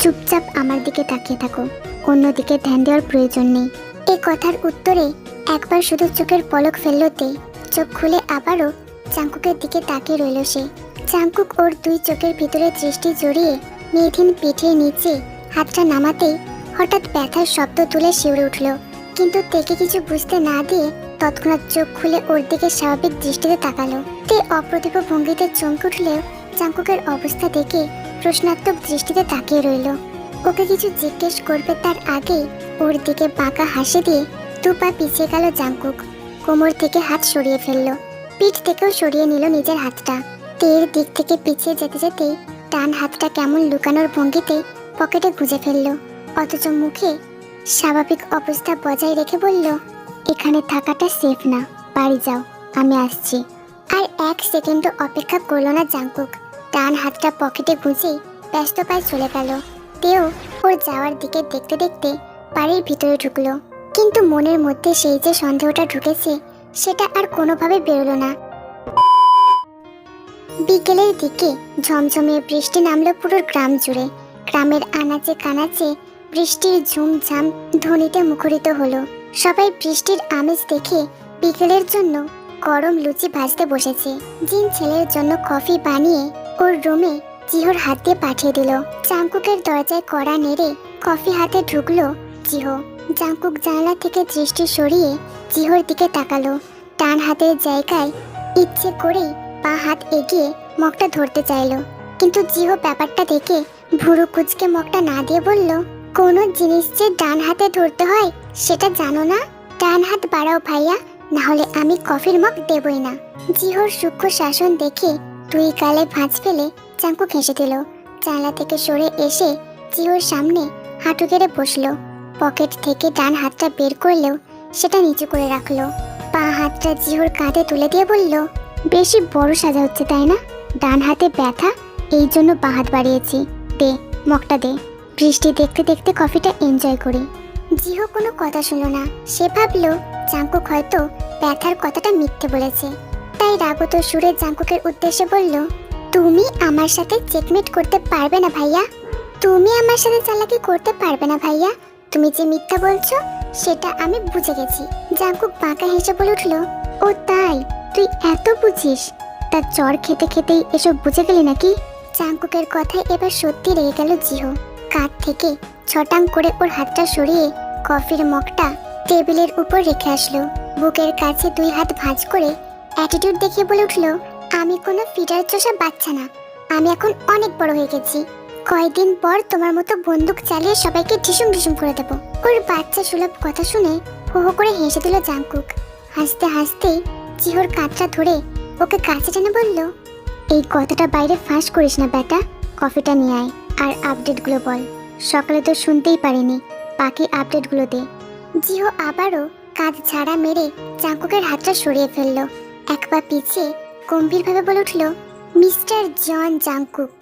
চুপচাপ আমার দিকে তাকিয়ে থাকো, অন্যদিকে ধ্যান দেওয়ার প্রয়োজন নেই। এই কথার উত্তরে একবার শুধু চোখের পলক ফেললো তে। চোখ খুলে আবারও জাংকুকের দিকে তাকিয়ে রইল সে। জাংকুক ওর দুই চোখের ভিতরে দৃষ্টি জড়িয়ে মেয়েধীন পিঠের নিচে হাতটা নামাতেই হঠাৎ ব্যথার শব্দ তুলে শিউরে উঠল। কিন্তু তেকে কিছু বুঝতে না দিয়ে তৎক্ষণাৎ চোখ খুলে ওর দিকে স্বাভাবিক দৃষ্টিতে তাকালো। তে অপ্রতিভ ভঙ্গিতে চমকে উঠলেও জাংকুকের অবস্থা দেখে প্রশ্নাত্মক দৃষ্টিতে তাকিয়ে রইল। ওকে কিছু জিজ্ঞেস করবে তার আগেই ওর দিকে বাঁকা হাসি দিয়ে দু পা পিছিয়ে গেল জাংকুক। কোমর থেকে হাত সরিয়ে ফেললো, পিঠ থেকেও সরিয়ে নিল নিজের হাতটা। তের দিক থেকে পিছিয়ে যেতে যেতেই ডান হাতটা কেমন লুকানোর ভঙ্গিতে পকেটে গুঁজে ফেললো, অথচ মুখে স্বাভাবিক অবস্থা বজায় রেখে বলল, এখানে থাকাটা সেফ না, বাড়ি যাও, আমি আসছি। আর এক সেকেন্ডও অপেক্ষা করলো না জাংকুক, ডান হাতটা পকেটে গুঁজেই ব্যস্ত পায়ে চলে গেল। তেও ওর যাওয়ার দিকে দেখতে দেখতে বাড়ির ভিতরে ঢুকলো। কিন্তু মনের মধ্যে সেই যে সন্দেহটা ঢুকেছে সেটা আর কোনোভাবে বেরোলো না। বিকেলের দিকে ঝমঝমে বৃষ্টি নামলো পুরো গ্রাম জুড়ে। গ্রামের আনাচে কানাচে বৃষ্টির ঝুমঝাম ধ্বনিতে মুখরিত হলো। সবাই বৃষ্টির আমেজ দেখে বিকেলের জন্য গরম লুচি ভাজতে বসেছে। জিন ছেলের জন্য কফি বানিয়ে ওর রুমে জিহোর হাত দিয়ে পাঠিয়ে দিল। জাংকুকের দরজায় কড়া নেড়ে কফি হাতে ঢুকলো জিহো। জাংকুক জানলা থেকে দৃষ্টি সরিয়ে জিহোর দিকে তাকালো। ডান হাতের জায়গায় ইচ্ছে করেই বাঁ হাত এগিয়ে মগটা ধরতে চাইলো, কিন্তু জিহো ব্যাপারটা দেখে ভুরু কুচকে মগটা না দিয়ে বলল, কোনো জিনিস যে ডান হাতে ধরতে হয় সেটা জানো না? ডান হাত বাড়াও ভাইয়া, না হলে আমি কফির মগ দেবই না। জিহোর সূক্ষ্ম শাসন দেখে দুই গালে ভাঁজ ফেলে জাংকুক হেসে দিল। জানলা থেকে সরে এসে জিহোর সামনে হাঁটু গেড়ে বসলো। পকেট থেকে ডান হাতটা বের করলেও সেটা নিচু করে রাখলো। বাঁ হাতটা জিহোর কাঁধে তুলে দিয়ে বলল, বেশি বড় সাজা হচ্ছে তাই না? ডান হাতে ব্যথা, এই জন্য বাঁ হাত বাড়িয়েছি, দে মগটা দে। বৃষ্টি দেখতে দেখতে কফিটা এনজয় করি। জিহো কোনো কথা শুনলো না। সে ভাবলো জাংকুক হয়তো ব্যথার কথাটা মিথ্যে বলেছে, তাই রাগত সুরে জাংকুকের উদ্দেশ্যে বলল, তুমি আমার সাথে চেকমেট করতে পারবে না ভাইয়া, তুমি আমার সাথে চালাকি করতে পারবে না ভাইয়া, তুমি যে মিথ্যা বলছো সেটা আমি বুঝে গেছি। জাংকুক বাঁকা হেসে বলে উঠল, ও তাই, তুই এত বুঝিস? তার চর খেতে খেতেই এসব বুঝে গেলি নাকি? জাংকুকের কথায় এবার সত্যি রেগে গেল জিহো। কাঁধ থেকে ছটাং করে ওর হাতটা সরিয়ে কফির মগটা টেবিলের উপর রেখে আসলো। বুকের কাছে 2 হাত ভাঁজ করে অ্যাটিটিউড দেখিয়ে বলে উঠলো, আমি কোনো ফিডার চোষা বাচ্চা না, আমি এখন অনেক বড় হয়ে গেছি। কয়েকদিন পর তোমার মতো বন্দুক চালিয়ে সবাইকে ঢিসুম ঢিসুম করে দেবো। ওর বাচ্চা সুলভ কথা শুনে হো হো করে হেসে দিল জাংকুক। হাসতে হাসতে জিহোর কাঁধটা ধরে ওকে কাছে টেনে বলল, এই কথাটা বাইরে ফাঁস করিস না বেটা, কফিটা নিয়ে আয় আর আপডেটগুলো বল। সকালে তো শুনতেই পারিনি, বাকি আপডেটগুলো দে। জিহো আবারও কাঁধ ঝাড়া মেরে জাংকুকের হাতটা সরিয়ে ফেললো। এক পা পিছিয়ে গম্ভীরভাবে বলে উঠল, mister Jeon Jungkook,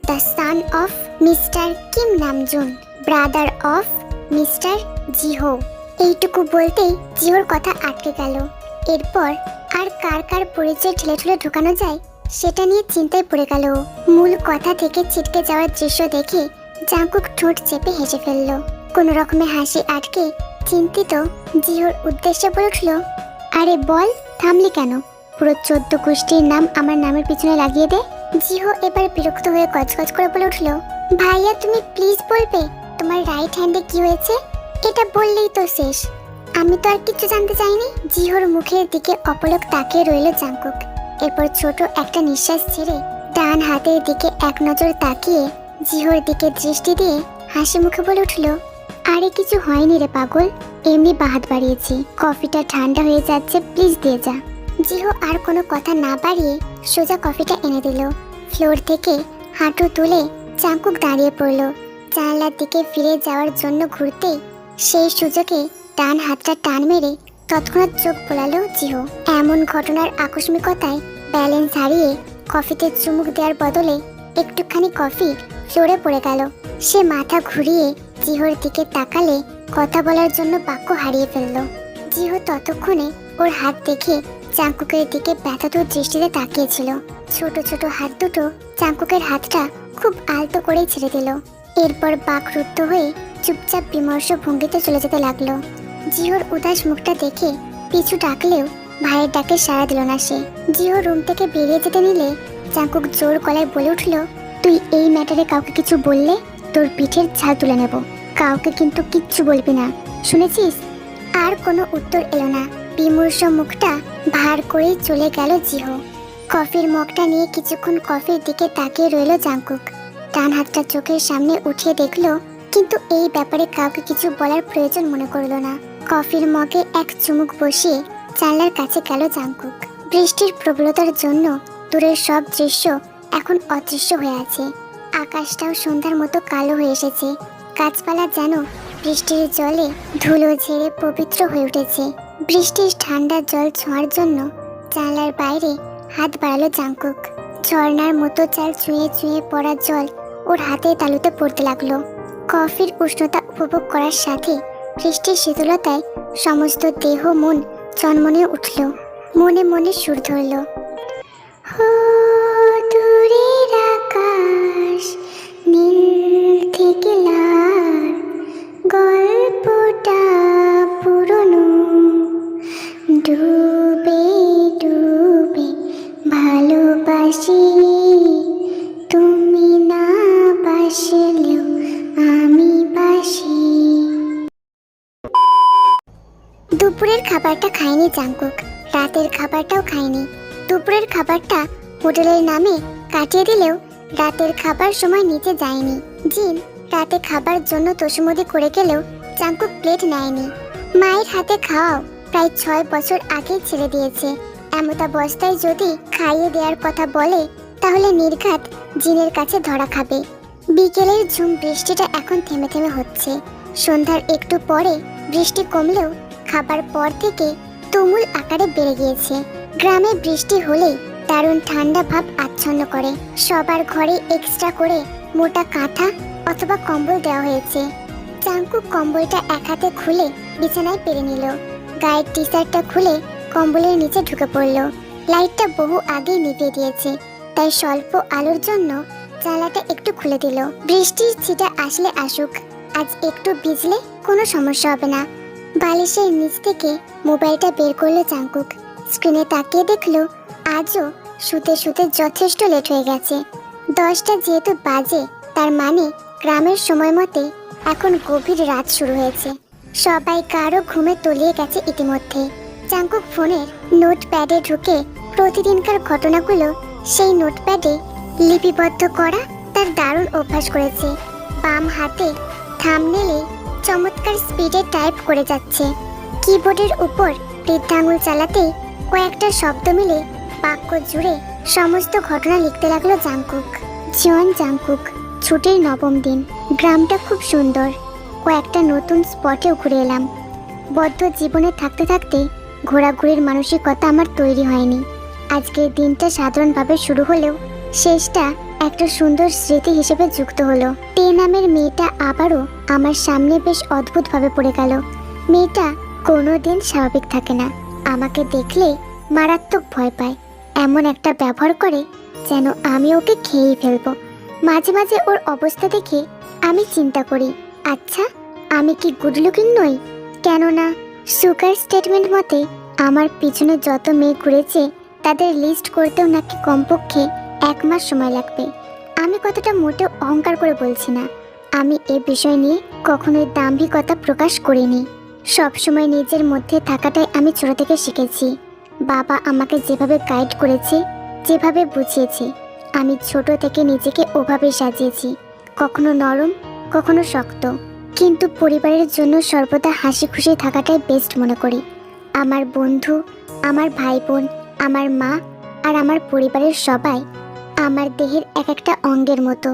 the son of mister Kim Namjoon, brother of mister Jiho. এইটুকু বলতেই জিহোর কথা আটকে গেল। এরপর আর কার কার পরিচয় ঠেলে ঠেলে ঢোকানো যায় সেটা নিয়ে চিন্তায় পড়ে গেল। মূল কথা থেকে ছিটকে যাওয়ার দৃশ্য দেখে জাংকুক ঠোঁট চেপে হেসে ফেলল। কোনো রকমে হাসি আটকে চিন্তিত জিহোর উদ্দেশ্যে বলে উঠল, আরে বল, থামলি কেন? পুরো 14 গোষ্ঠীর নাম আমার নামের পিছনে লাগিয়ে দে। জিহো এবার বিরক্ত হয়ে গজগজ করে বলে উঠল, ভাইয়া তুমি প্লিজ বলবে তোমার রাইট হ্যান্ডে কি হয়েছে? এটা বললেই তো শেষ, আমি তো আর কিছু জানতে চাইনি। জিহোর মুখের দিকে অপলক তাকিয়ে রইল জাংকুক। এরপর ছোট একটা নিঃশ্বাস ছেড়ে ডান হাতের দিকে এক নজর তাকিয়ে জিহোর দিকে দৃষ্টি দিয়ে হাসি মুখে বলে উঠল, আরে কিছু হয়নি রে পাগল, এমনি বাহাত বাড়িয়েছি, কফিটা ঠান্ডা হয়ে যাচ্ছে, প্লিজ দিয়ে যা। জিহো আর কোনো কথা না বাড়িয়ে সোজা কফিটা এনে দিল। ফ্লোর থেকে হাঁটু তুলে জাংকুক দাঁড়িয়ে পড়ল। জানালার দিকে ফিরে যাওয়ার জন্য ঘুরতেই সেই সুযোগে ডান হাতটা টান মেরে তৎক্ষণাৎ চোখ বোলালো জিহো। এমন ঘটনার আকস্মিকতায় ব্যালেন্স হারিয়ে কফিতে চুমুক দেওয়ার বদলে একটুখানি কফি ফ্লোরে পড়ে গেল। সে মাথা ঘুরিয়ে জিহোর দিকে তাকালে কথা বলার জন্য বাক্য হারিয়ে ফেলল। জিহো ততক্ষণে ওর হাত দেখে জাংকুকের দিকে ব্যথাতুর দৃষ্টিতে তাকিয়েছিল। ছোট ছোট হাত দুটো জাংকুকের হাতটা খুব আলতো করেই ছেড়ে দিল। এরপর বাকরুদ্ধ হয়ে চুপচাপ বিমর্ষ ভঙ্গিতে চলে যেতে লাগলো। জিহোর উদাস মুখটা দেখে পিছু ডাকলেও ভাইয়ের ডাকে সাড়া দিল না সে। জিহো রুম থেকে বেরিয়ে যেতে নিলে জাংকুক জোর গলায় বলে উঠল, তুই এই ম্যাটারে কাউকে কিছু বললে তোর পিঠের ছাল তুলে নেব, কাউকে কিন্তু কিচ্ছু বলবি না, শুনেছিস? আর কোনো উত্তর এলো না। বিমর্ষ মুখটা ভার করেই চলে গেল জিহো। কফির মগটা নিয়ে কিছুক্ষণ কফির দিকে তাকিয়ে রইল জাংকুক। ডান হাতটা চোখের সামনে উঠিয়ে দেখলো, কিন্তু এই ব্যাপারে কাউকে কিছু বলার প্রয়োজন মনে করলো না। কফির মগে এক চুমুক বসিয়ে জানলার কাছে গেল জাংকুক। বৃষ্টির প্রবলতার জন্য দূরের সব দৃশ্য এখন অদৃশ্য হয়ে আছে। আকাশটাও সন্ধ্যার মতো কালো হয়ে এসেছে। গাছপালা যেন বৃষ্টির জলে ধুলো ঝেড়ে পবিত্র হয়ে উঠেছে। বৃষ্টির ঠান্ডা জল ছোঁয়ার জন্য জানলার বাইরে হাত বাড়ালো জাংকুক। ঝর্ণার মতো চাল ছুঁয়ে ছুঁয়ে পড়া জল ওর হাতে তালুতে পড়তে লাগলো। কফির উষ্ণতা উপভোগ করার সাথে বৃষ্টির শীতলতায় সমস্ত দেহ মন চনমনে উঠল। মনে মনে সুর ধরল, হো দূরের আকাশ নীল থেকে লাল, গল্পটা পুরনো, ডুবে ডুবে ভালোবাসি, তুমি না বাসলেও আমি বাসি। দুপুরের খাবারটা খায়নি জাংকুক, রাতের খাবারটাও খায়নি। দুপুরের খাবারটা হোটেলের নামে কাটিয়ে দিলেও রাতের খাবার সময় নিচে যায়নি। জিন রাতে খাবার জন্য তোষমুদি করে গেলেও জাংকুক প্লেট নেয়নি। মায়ের হাতে খাওয়াও প্রায় 6 বছর আগে ছেড়ে দিয়েছে। এমতাবস্থায় যদি খাইয়ে দেওয়ার কথা বলে তাহলে নির্ঘাত জিনের কাছে ধরা খাবে। বিকেলের ঝুম বৃষ্টিটা এখন থেমে থেমে হচ্ছে। সন্ধ্যার একটু পরে বৃষ্টি কমলেও খাবার পর থেকে তুমুল আকারে বেড়ে গিয়েছে। গ্রামে বৃষ্টি হলেই দারুণ ঠান্ডা ভাব আচ্ছন্ন করে। সবার ঘরে এক্সট্রা করে মোটা কাঁথা অথবা কম্বল দেওয়া হয়েছে। জাংকুক কম্বলটা এক হাতে খুলে বিছানায় পেরে নিল। গায়ের টি শার্টটা খুলে কম্বলের নিচে ঢুকে পড়ল। লাইটটা বহু আগেই নিভিয়ে দিয়েছে, তাই স্বল্প আলোর জন্য জানলাটা একটু খুলে দিল। বৃষ্টির ছিটা আসলে আসুক, আজ একটু ভিজলে কোনো সমস্যা হবে না। বালিশের নিচ থেকে মোবাইলটা বের করলো জাংকুক। স্ক্রিনে তাকিয়ে দেখলো আজও শুতে শুতে যথেষ্ট লেট হয়ে গেছে। 10টা যেহেতু বাজে, তার মানে গ্রামের সময় মতে এখন গভীর রাত শুরু হয়েছে। সবাই কারো ঘুমে তলিয়ে গেছে ইতিমধ্যে। জাঙ্কুক ফোনের নোটপ্যাডে ঢুকে প্রতিদিনকার ঘটনাগুলো সেই নোটপ্যাডে লিপিবদ্ধ করা তার দারুণ অভ্যাস করেছে। বাম হাতে থাম্বনেলে চমৎকার স্পিডে টাইপ করে যাচ্ছে। কিবোর্ডের উপর বৃদ্ধাঙ্গুল চালাতে কয়েকটা শব্দ মিলে বাক্য জুড়ে সমস্ত ঘটনা লিখতে লাগলো জাঙ্কুক। জন জাঙ্কুক, ছুটির নবম দিন। গ্রামটা খুব সুন্দর। কয়েকটা নতুন স্পটেও ঘুরে এলাম। বদ্ধ জীবনে থাকতে থাকতে ঘোরাঘুরির মানসিকতা আমার তৈরি হয়নি। আজকের দিনটা সাধারণভাবে শুরু হলেও শেষটা একটা সুন্দর স্মৃতি হিসেবে যুক্ত হলো। টে নামের মেয়েটা আবারও আমার সামনে বেশ অদ্ভুতভাবে পড়ে গেল। মেয়েটা কোনোদিন স্বাভাবিক থাকে না। আমাকে দেখলে মারাত্মক ভয় পায়। এমন একটা ব্যবহার করে যেন আমি ওকে খেয়েই ফেলবো। মাঝে মাঝে ওর অবস্থা দেখে আমি চিন্তা করি, আচ্ছা আমি কি গুড লুকিং নই? কেননা সুগার স্টেটমেন্ট মতে আমার পিছনে যত মেয়ে ঘুরেছে তাদের লিস্ট করতেও নাকি কমপক্ষে 1 মাস সময় লাগবে। আমি কতটা মোটেও অহংকার করে বলছি না। আমি এ বিষয় নিয়ে কখনোই দাম্ভিকতা প্রকাশ করিনি। সবসময় নিজের মধ্যে থাকাটাই আমি ছোট থেকে শিখেছি। বাবা আমাকে যেভাবে গাইড করেছে, যেভাবে বুঝিয়েছে, আমি ছোট থেকে নিজেকে ওভাবেই সাজিয়েছি। কখনো নরম, কখনো শক্ত, কিন্তু পরিবারের জন্য সর্বদা হাসি খুশি থাকাটাই বেস্ট মনে করি। আমার বন্ধু, আমার ভাই বোন, আমার মা আর আমার পরিবারের সবাই আমার দেহের এক একটা অঙ্গের মতো।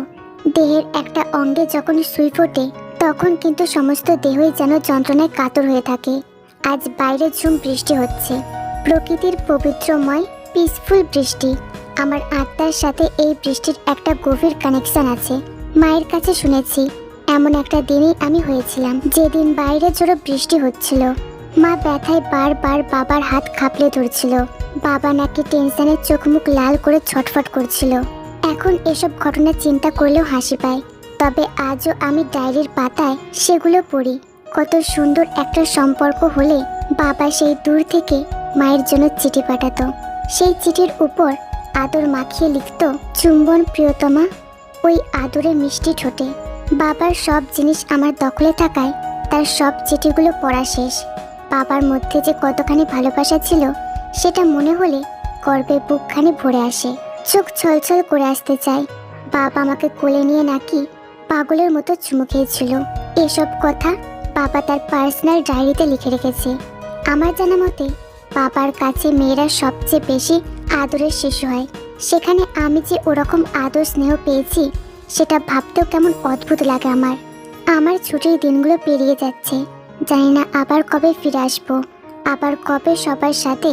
দেহের একটা অঙ্গে যখন সুই ফোটে তখন কিন্তু সমস্ত দেহই যেন যন্ত্রণায় কাতর হয়ে থাকে। আজ বাইরে ঝুম বৃষ্টি হচ্ছে, প্রকৃতির পবিত্রময় পিসফুল বৃষ্টি। আমার আত্মার সাথে এই বৃষ্টির একটা গভীর কানেকশন আছে। মায়ের কাছে শুনেছি এমন একটা দিনেই আমি হয়েছিলাম যেদিন বাইরে জোরে বৃষ্টি হচ্ছিল। মা ব্যথায় বারবার বাবার হাত খাপলে ধরছিল। বাবা নাকি টেনশনে চোখ মুখ লাল করে ছটফট করছিল। এখন এসব ঘটনা চিন্তা করলেও হাসি পায়। তবে আজও আমি ডায়েরির পাতায় সেগুলো পড়ি। কত সুন্দর একটা সম্পর্ক হলে বাবা সেই দূর থেকে মায়ের জন্য চিঠি পাঠাতো। সেই চিঠির উপর আদর মাখিয়ে লিখত, চুম্বন প্রিয়তমা। ওই আদরে মিষ্টি ঠোঁটে। বাবার সব জিনিস আমার দখলে থাকায় তার সব চিঠিগুলো পড়া শেষ। বাবার মধ্যে যে কতখানি ভালোবাসা ছিল সেটা মনে হলে গর্বে বুকখানি ভরে আসে, চোখ ছলছল করে আসতে চায়। বাবা আমাকে কোলে নিয়ে নাকি পাগলের মতো চুমু খেয়েছিল। এসব কথা বাবা তার পার্সোনাল ডায়েরিতে লিখে রেখেছে। আমার জানা মতে বাবার কাছে মেয়েরা সবচেয়ে বেশি আদরের শিশু হয়। সেখানে আমি যে ওরকম আদর স্নেহ পেয়েছি সেটা ভাবতেও কেমন অদ্ভুত লাগে আমার। আমার ছুটির দিনগুলো পেরিয়ে যাচ্ছে। জানি না আবার কবে ফিরে আসবো, আবার কবে সবার সাথে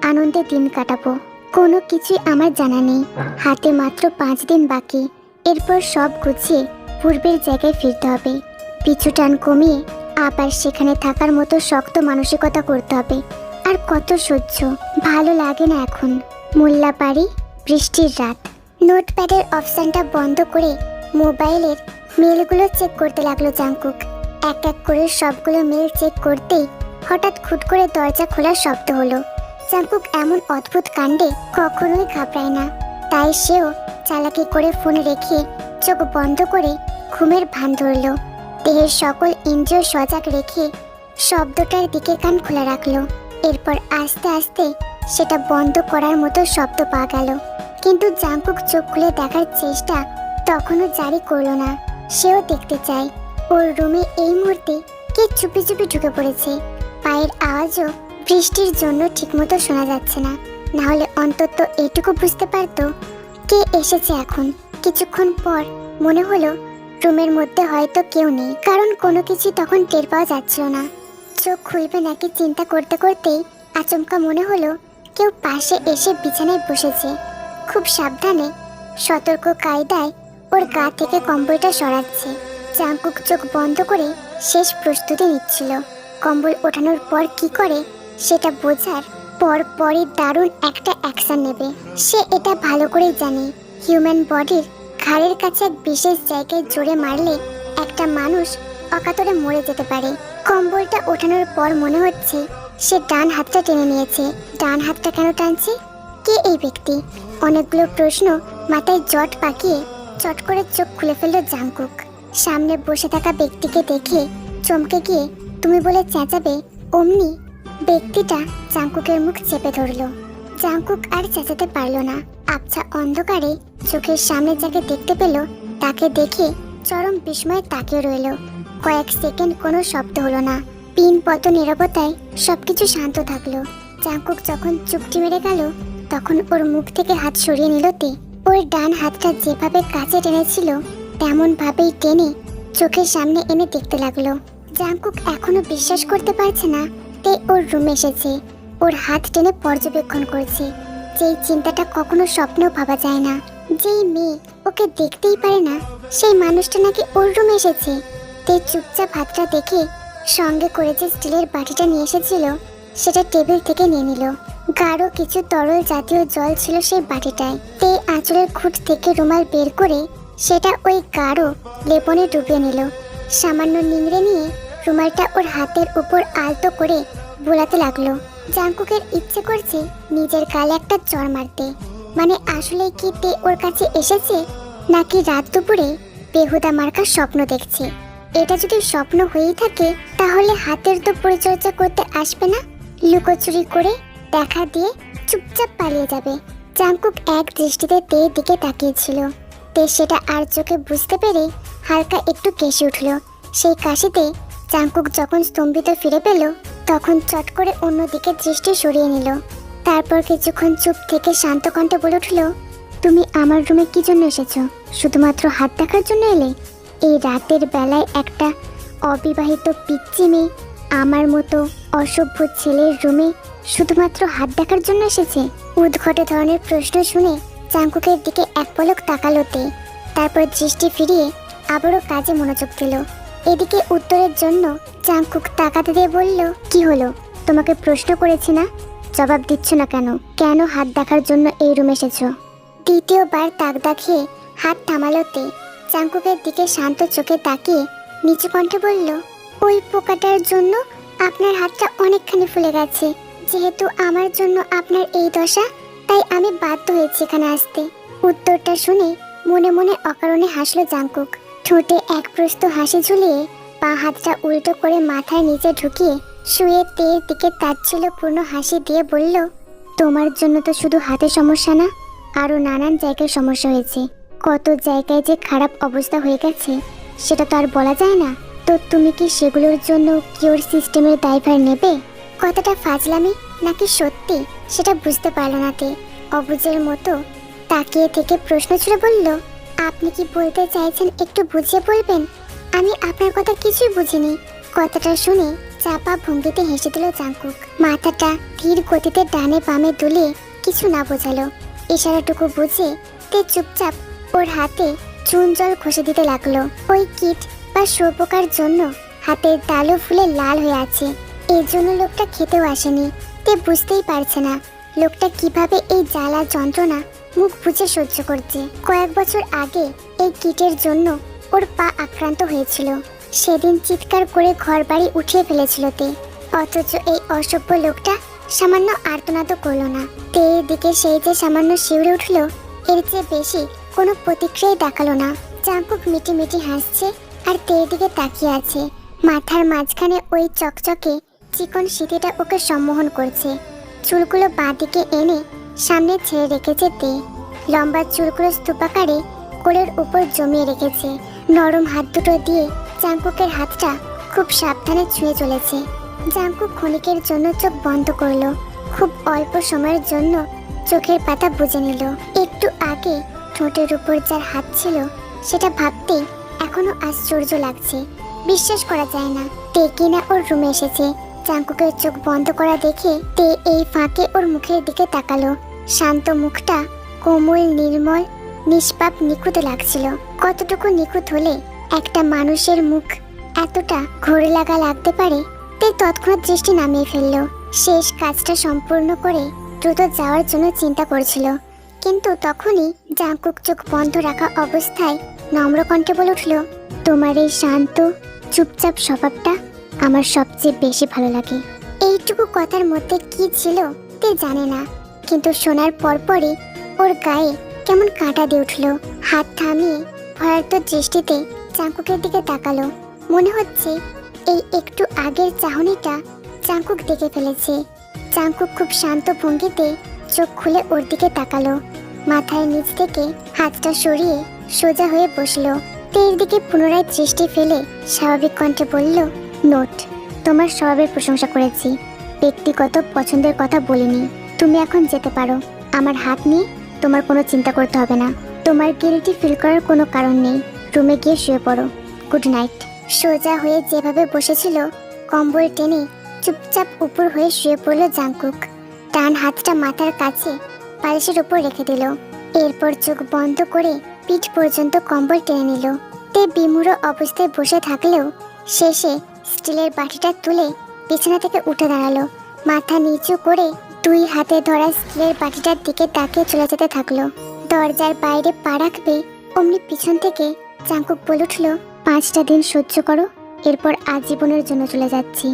আনন্দে দিন কাটাবো। কোনো কিছুই আমার জানা নেই। হাতে মাত্র 5 দিন বাকি। এরপর সব গুছিয়ে পূর্বের জায়গায় ফিরতে হবে। পিছু টান কমিয়ে আবার সেখানে থাকার মতো শক্ত মানসিকতা করতে হবে। আর কত সহ্য, ভালো লাগে না এখন। মোল্লাবাড়ি, বৃষ্টির রাত। নোটপ্যাডের অপশনটা বন্ধ করে মোবাইলের মেলগুলো চেক করতে লাগলো জাঙ্কুক। এক এক করে সবগুলো মেল চেক করতেই হঠাৎ খুট করে দরজা খোলার শব্দ হলো। জাঙ্কুক এমন অদ্ভুত কাণ্ডে কখনোই ঘাবড়ায় না, তাই সেও চালাকি করে ফোন রেখে চোখ বন্ধ করে ঘুমের ভান ধরল। দেহের সকল ইন্দ্রিয় সজাগ রেখে শব্দটার দিকে কান খোলা রাখলো। এরপর আস্তে আস্তে সেটা বন্ধ করার মতো শব্দ পাওয়া গেল। কিন্তু জাঙ্কুক চোখ খুলে দেখার চেষ্টা তখনও জারি করলো না। সেও দেখতে চায় ওর রুমে এই মুহূর্তে কে চুপি চুপি ঢুকে পড়েছে। পায়ের আওয়াজও বৃষ্টির জন্য ঠিকমতো শোনা যাচ্ছে না, না হলে অন্তত এটুকু বুঝতে পারতো কে এসেছে এখন। কিছুক্ষণ পর মনে হলো রুমের মধ্যে হয়তো কেউ নেই, কারণ কোনো কিছু তখন টের পাওয়া যাচ্ছিল না। চোখ খুলবে নাকি চিন্তা করতে করতেই আচমকা মনে হলো কেউ পাশে এসে বিছানায় বসেছে। খুব সাবধানে সতর্ক কায়দায় ওর গা থেকে কম্বলটা সরাচ্ছে। জাঙ্কুক চোখ বন্ধ করে শেষ প্রস্তুতি নিচ্ছিল। কম্বল ওঠানোর পর কি করে সেটা বোঝার পরই দারুণ একটা অ্যাকশন নেবে। সে এটা ভালো করেই জানে হিউম্যান বডির ঘাড়ের কাছে এক বিশেষ জায়গায় জোরে মারলে একটা মানুষ অকাতরে মরে যেতে পারে। কম্বলটা ওঠানোর পর মনে হচ্ছে সে ডান হাতটা টেনে নিয়েছে। ডান হাতটা কেন টানছে? কে এই ব্যক্তি? অনেকগুলো প্রশ্ন মাথায় জট পাকিয়ে চট করে চোখ খুলে ফেলল জাংকুক। সামনে বসে থাকা ব্যক্তিকে দেখে চমকে গিয়ে তুমি বলে চেঁচাবে অমনি ব্যক্তিটা জাংকুকের মুখ চেপে ধরল। জাংকুক আর চেঁচাতে পারল না। আবছা অন্ধকারে চোখের সামনে যাকে দেখতে পেল তাকে দেখে চরম বিস্ময়ে তাকিয়ে রইল। কয়েক সেকেন্ড কোনো শব্দ হলো না। পিনপত নীরবতায় সবকিছু শান্ত থাকলো। জাংকুক যখন চুপটি মেরে গেল তখন ওর মুখ থেকে হাত সরিয়ে নিল তে। ওর ডান হাতটা যেভাবে কাছে টেনেছিল তেমন ভাবেই টেনে চোখের সামনে এনে দেখতে লাগলো। জাংকুক এখনো বিশ্বাস করতে পারছে না তে ওর রুমে এসেছে, ওর হাত টেনে পর্যবেক্ষণ করছে। যেই চিন্তাটা কখনো স্বপ্নেও ভাবা যায় না, যেই মেয়ে ওকে দেখতেই পারে না সেই মানুষটা নাকি ওর রুমে এসেছে। তে চুপচাপ হাতটা দেখে সঙ্গে করে যে স্টিলের বাটিটা নিয়ে এসেছিল সেটা টেবিল থেকে নিয়ে নিল। গাঢ় কিছু তরল জাতীয় জল ছিল সেই বাটিটায়। তে আঁচলের খুঁট থেকে রুমাল বের করে সেটা ওই গাঢ় লেপনে ডুবিয়ে নিল। সামান্য নিংড়ে নিয়ে রুমালটা ওর হাতের উপর আলতো করে বোলাতে লাগলো। জাংকুকের ইচ্ছে করছে নিজের গালে একটা চড় মারতে। মানে আসলে কি তে ওর কাছে এসেছে নাকি রাত দুপুরে বেহুদা মার্কা স্বপ্ন দেখছে? এটা যদি স্বপ্ন হয়েই থাকে তাহলে হাতের তো পরিচর্যা করতে আসবে না, লুকোচুরি করে দেখা দিয়ে চুপচাপ পালিয়ে যাবে। জাংকুক এক দৃষ্টিতে তের দিকে তাকিয়েছিল। তে সেটা আর চোখে বুঝতে পেরে হালকা একটু কেশে উঠল। সেই কাশিতে জাংকুক যখন স্তম্ভিত ফিরে পেল তখন চট করে অন্যদিকে দৃষ্টি সরিয়ে নিল। তারপর কিছুক্ষণ চুপ থেকে শান্ত কণ্ঠে বলে উঠল, তুমি আমার রুমে কি জন্য এসেছো? শুধুমাত্র হাত দেখার জন্য এলে? এই রাতের বেলায় একটা অবিবাহিত পিচ্চি মেয়ে আমার মতো অসভ্য ছেলের রুমে শুধুমাত্র হাত দেখার জন্য এসেছে? উদ্ঘটে ধরনের প্রশ্ন শুনে জাংকুকের দিকে এক পলক তাকালো তে। তারপর দৃষ্টি ফিরিয়ে আবারও কাজে মনোযোগ দিল। এদিকে উত্তরের জন্য জাংকুক তাকাতে দিয়ে বলল, কি হলো? তোমাকে প্রশ্ন করেছি না, জবাব দিচ্ছ না কেন? কেন হাত দেখার জন্য এই রুমে এসেছো? দ্বিতীয়বার তাক দেখিয়ে হাত থামালো তে। জাংকুকের দিকে শান্ত চোখে তাকিয়ে নিচু কণ্ঠে বলল, ওই পোকাটার জন্য আপনার হাতটা অনেকখানি ফুলে গেছে। যেহেতু আমার জন্য আপনার এই দশা, তাই আমি বাধ্য হয়েছি এখানে আসতে। উত্তরটা শুনে মনে মনে অকারণে হাসলো জাংকুক। ঠোঁটে এক প্রস্ত হাসি ঝুলিয়ে পা হাতটা উল্টো করে মাথায় নিচে ঢুকিয়ে শুয়ে তের দিকে তাচ্ছিল্যপূর্ণ হাসি দিয়ে বলল, তোমার জন্য তো শুধু হাতে সমস্যা না, আরও নানান জায়গায় সমস্যা হয়েছে। কত জায়গায় যে খারাপ অবস্থা হয়ে গেছে সেটা তো আর বলা যায় না। তো তুমি কি সেগুলোর জন্য কিওর সিস্টেমের দায়ভার নেবে? কথাটা ফাজলামি নাকি সত্যি সেটা বুঝতে পারল না তে। অবুঝের মতো তাকিয়ে থেকে প্রশ্ন ছুড়ে বলল, আপনি কি বলতে চাইছেন একটু বুঝিয়ে বলবেন? আমি আপনার কথা কিছুই বুঝিনি। কথাটা শুনে চাপা ভঙ্গিতে হেসে দিল জাংকুক। মাথাটা ধীর গতিতে ডানে বামে দুলিয়ে কিছু না বোঝালো। ইশারাটুকু বুঝে তে চুপচাপ ওর হাতে চুন জল ঘষে দিতে লাগলো। ওই কীট বা শুঁয়োপোকার জন্য হাতের তালু ফুলে লাল হয়ে আছে। এর জন্য লোকটা খেতেও আসেনি। তে বুঝতেই পারছে না লোকটা কিভাবে এই জ্বালা যন্ত্রণা মুখ বুজে সহ্য করছে। কয়েক বছর আগে এই কীটের জন্য ওর পা আক্রান্ত হয়েছিল। সেদিন চিৎকার করে ঘর বাড়ি উঠিয়ে ফেলেছিল তে। অথচ এই অসভ্য লোকটা সামান্য আর্তনাদ করলো না। তের দিকে সেই যে সামান্য শিউরে উঠল, এর চেয়ে বেশি কোনো প্রতিক্রিয়াই দেখালো না। জাংকুক মিটি মিটি হাসছে আর তের দিকে তাকিয়ে আছে। মাথার মাঝখানে ওই চকচকে চিকন সিঁথিটা ওকে সম্মোহন করছে। চুলগুলো বাঁ দিকে এনে সামনে ছেড়ে রেখেছে তে। লম্বা চুলগুলো স্তূপাকারে কোলের উপর জমিয়ে রেখেছে। নরম হাত দুটো দিয়ে জাংকুকের হাতটা খুব সাবধানে ছুঁয়ে চলেছে। জাংকুক ক্ষণিকের জন্য চোখ বন্ধ করলো। খুব অল্প সময়ের জন্য চোখের পাতা বুজে নিল। একটু আগে ঠোঁটের উপর যার হাত ছিল সেটা ভাবতেই এখনো আশ্চর্য লাগছে। বিশ্বাস করা যায় না তে কিনা ওর রুমে এসেছে। জাংকুকের চোখ বন্ধ করা দেখে তে এই ফাঁকে ওর মুখের দিকে তাকালো। শান্ত মুখটা কোমল, নির্মল, নিষ্পাপ, নিখুঁত লাগছিল। কতটুকু নিখুঁত হলে একটা মানুষের মুখ এতটা ঘোরে লাগা লাগতে পারে? তে তৎক্ষণাৎ দৃষ্টি নামিয়ে ফেলল। শেষ কাজটা সম্পূর্ণ করে দ্রুত যাওয়ার জন্য চিন্তা করছিল। কিন্তু তখনই জাংকুক চোখ বন্ধ রাখা অবস্থায় নম্র কণ্ঠে বলে উঠল, তোমার এই শান্ত চুপচাপ স্বভাবটা আমার সবচেয়ে বেশি ভালো লাগে। এইটুকু কথার মধ্যে কি ছিল তে জানে না, কিন্তু শোনার পরপরই ওর গায়ে কেমন কাঁটা দিয়ে উঠলো। হাত থামিয়ে ভয়ার্ত দৃষ্টিতে চাঙ্কুকের দিকে তাকালো। মনে হচ্ছে এই একটু আগের চাহনিটা চাঙ্কুক দেখে ফেলেছে। চাঙ্কুক খুব শান্ত ভঙ্গিতে চোখ খুলে ওর দিকে তাকালো। মাথার নিচ থেকে হাতটা সরিয়ে সোজা হয়ে বসলো। তের দিকে পুনরায় দৃষ্টি ফেলে স্বাভাবিক কণ্ঠে বলল, নোট, তোমার স্বভাবের প্রশংসা করেছি, ব্যক্তিগত পছন্দের কথা বলিনি। তুমি এখন যেতে পারো। আমার হাত নিয়ে তোমার কোনো চিন্তা করতে হবে না। তোমার গিল্টি ফিল করার কোনো কারণ নেই। রুমে গিয়ে শুয়ে পড়ো। Good night. সোজা হয়ে যেভাবে বসেছিল কম্বল টেনে চুপচাপ উপর হয়ে শুয়ে পড়ল জাংকুক। ডান হাতটা মাথার কাছে বালিশের উপর রেখে দিল। এরপর চোখ বন্ধ করে পিঠ পর্যন্ত কম্বল টেনে নিল। তে বিমূঢ় অবস্থায় বসে থাকলেও শেষে স্টিলের বাটিটা তুলে বিছানা থেকে উঠে দাঁড়ালো। মাথা নিচু করে দুই হাতে ধরা স্টিলের বাটিটার দিকে তাকিয়ে চলে যেতে থাকলো। দরজার বাইরে পা রাখবে অমনি পিছন থেকে জাংকুক বলে উঠল, 5টা দিন সহ্য করো, এরপর আজীবনের জন্য চলে যাচ্ছি।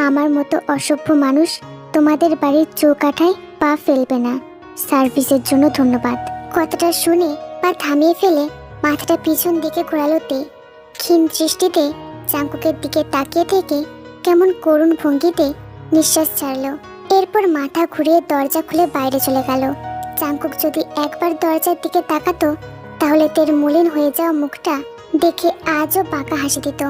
আমার মতো অসভ্য মানুষ তোমাদের বাড়ির চৌকাঠায় পা ফেলবে না। সার্ভিসের জন্য ধন্যবাদ। কথাটা শুনে পা থামিয়ে ফেলে মাথাটা পিছন দিকে ঘোরালো তে। ক্ষীণ দৃষ্টিতে জাংকুকের দিকে তাকিয়ে থেকে কেমন করুণ ভঙ্গিতে নিঃশ্বাস ছাড়লো। এরপর মাথা ঘুরিয়ে দরজা খুলে বাইরে চলে গেল। জাংকুক যদি একবার দরজার দিকে তাকাতো তাহলে তের মলিন হয়ে যাওয়া মুখটা দেখে আজও বাঁকা হাসি দিত।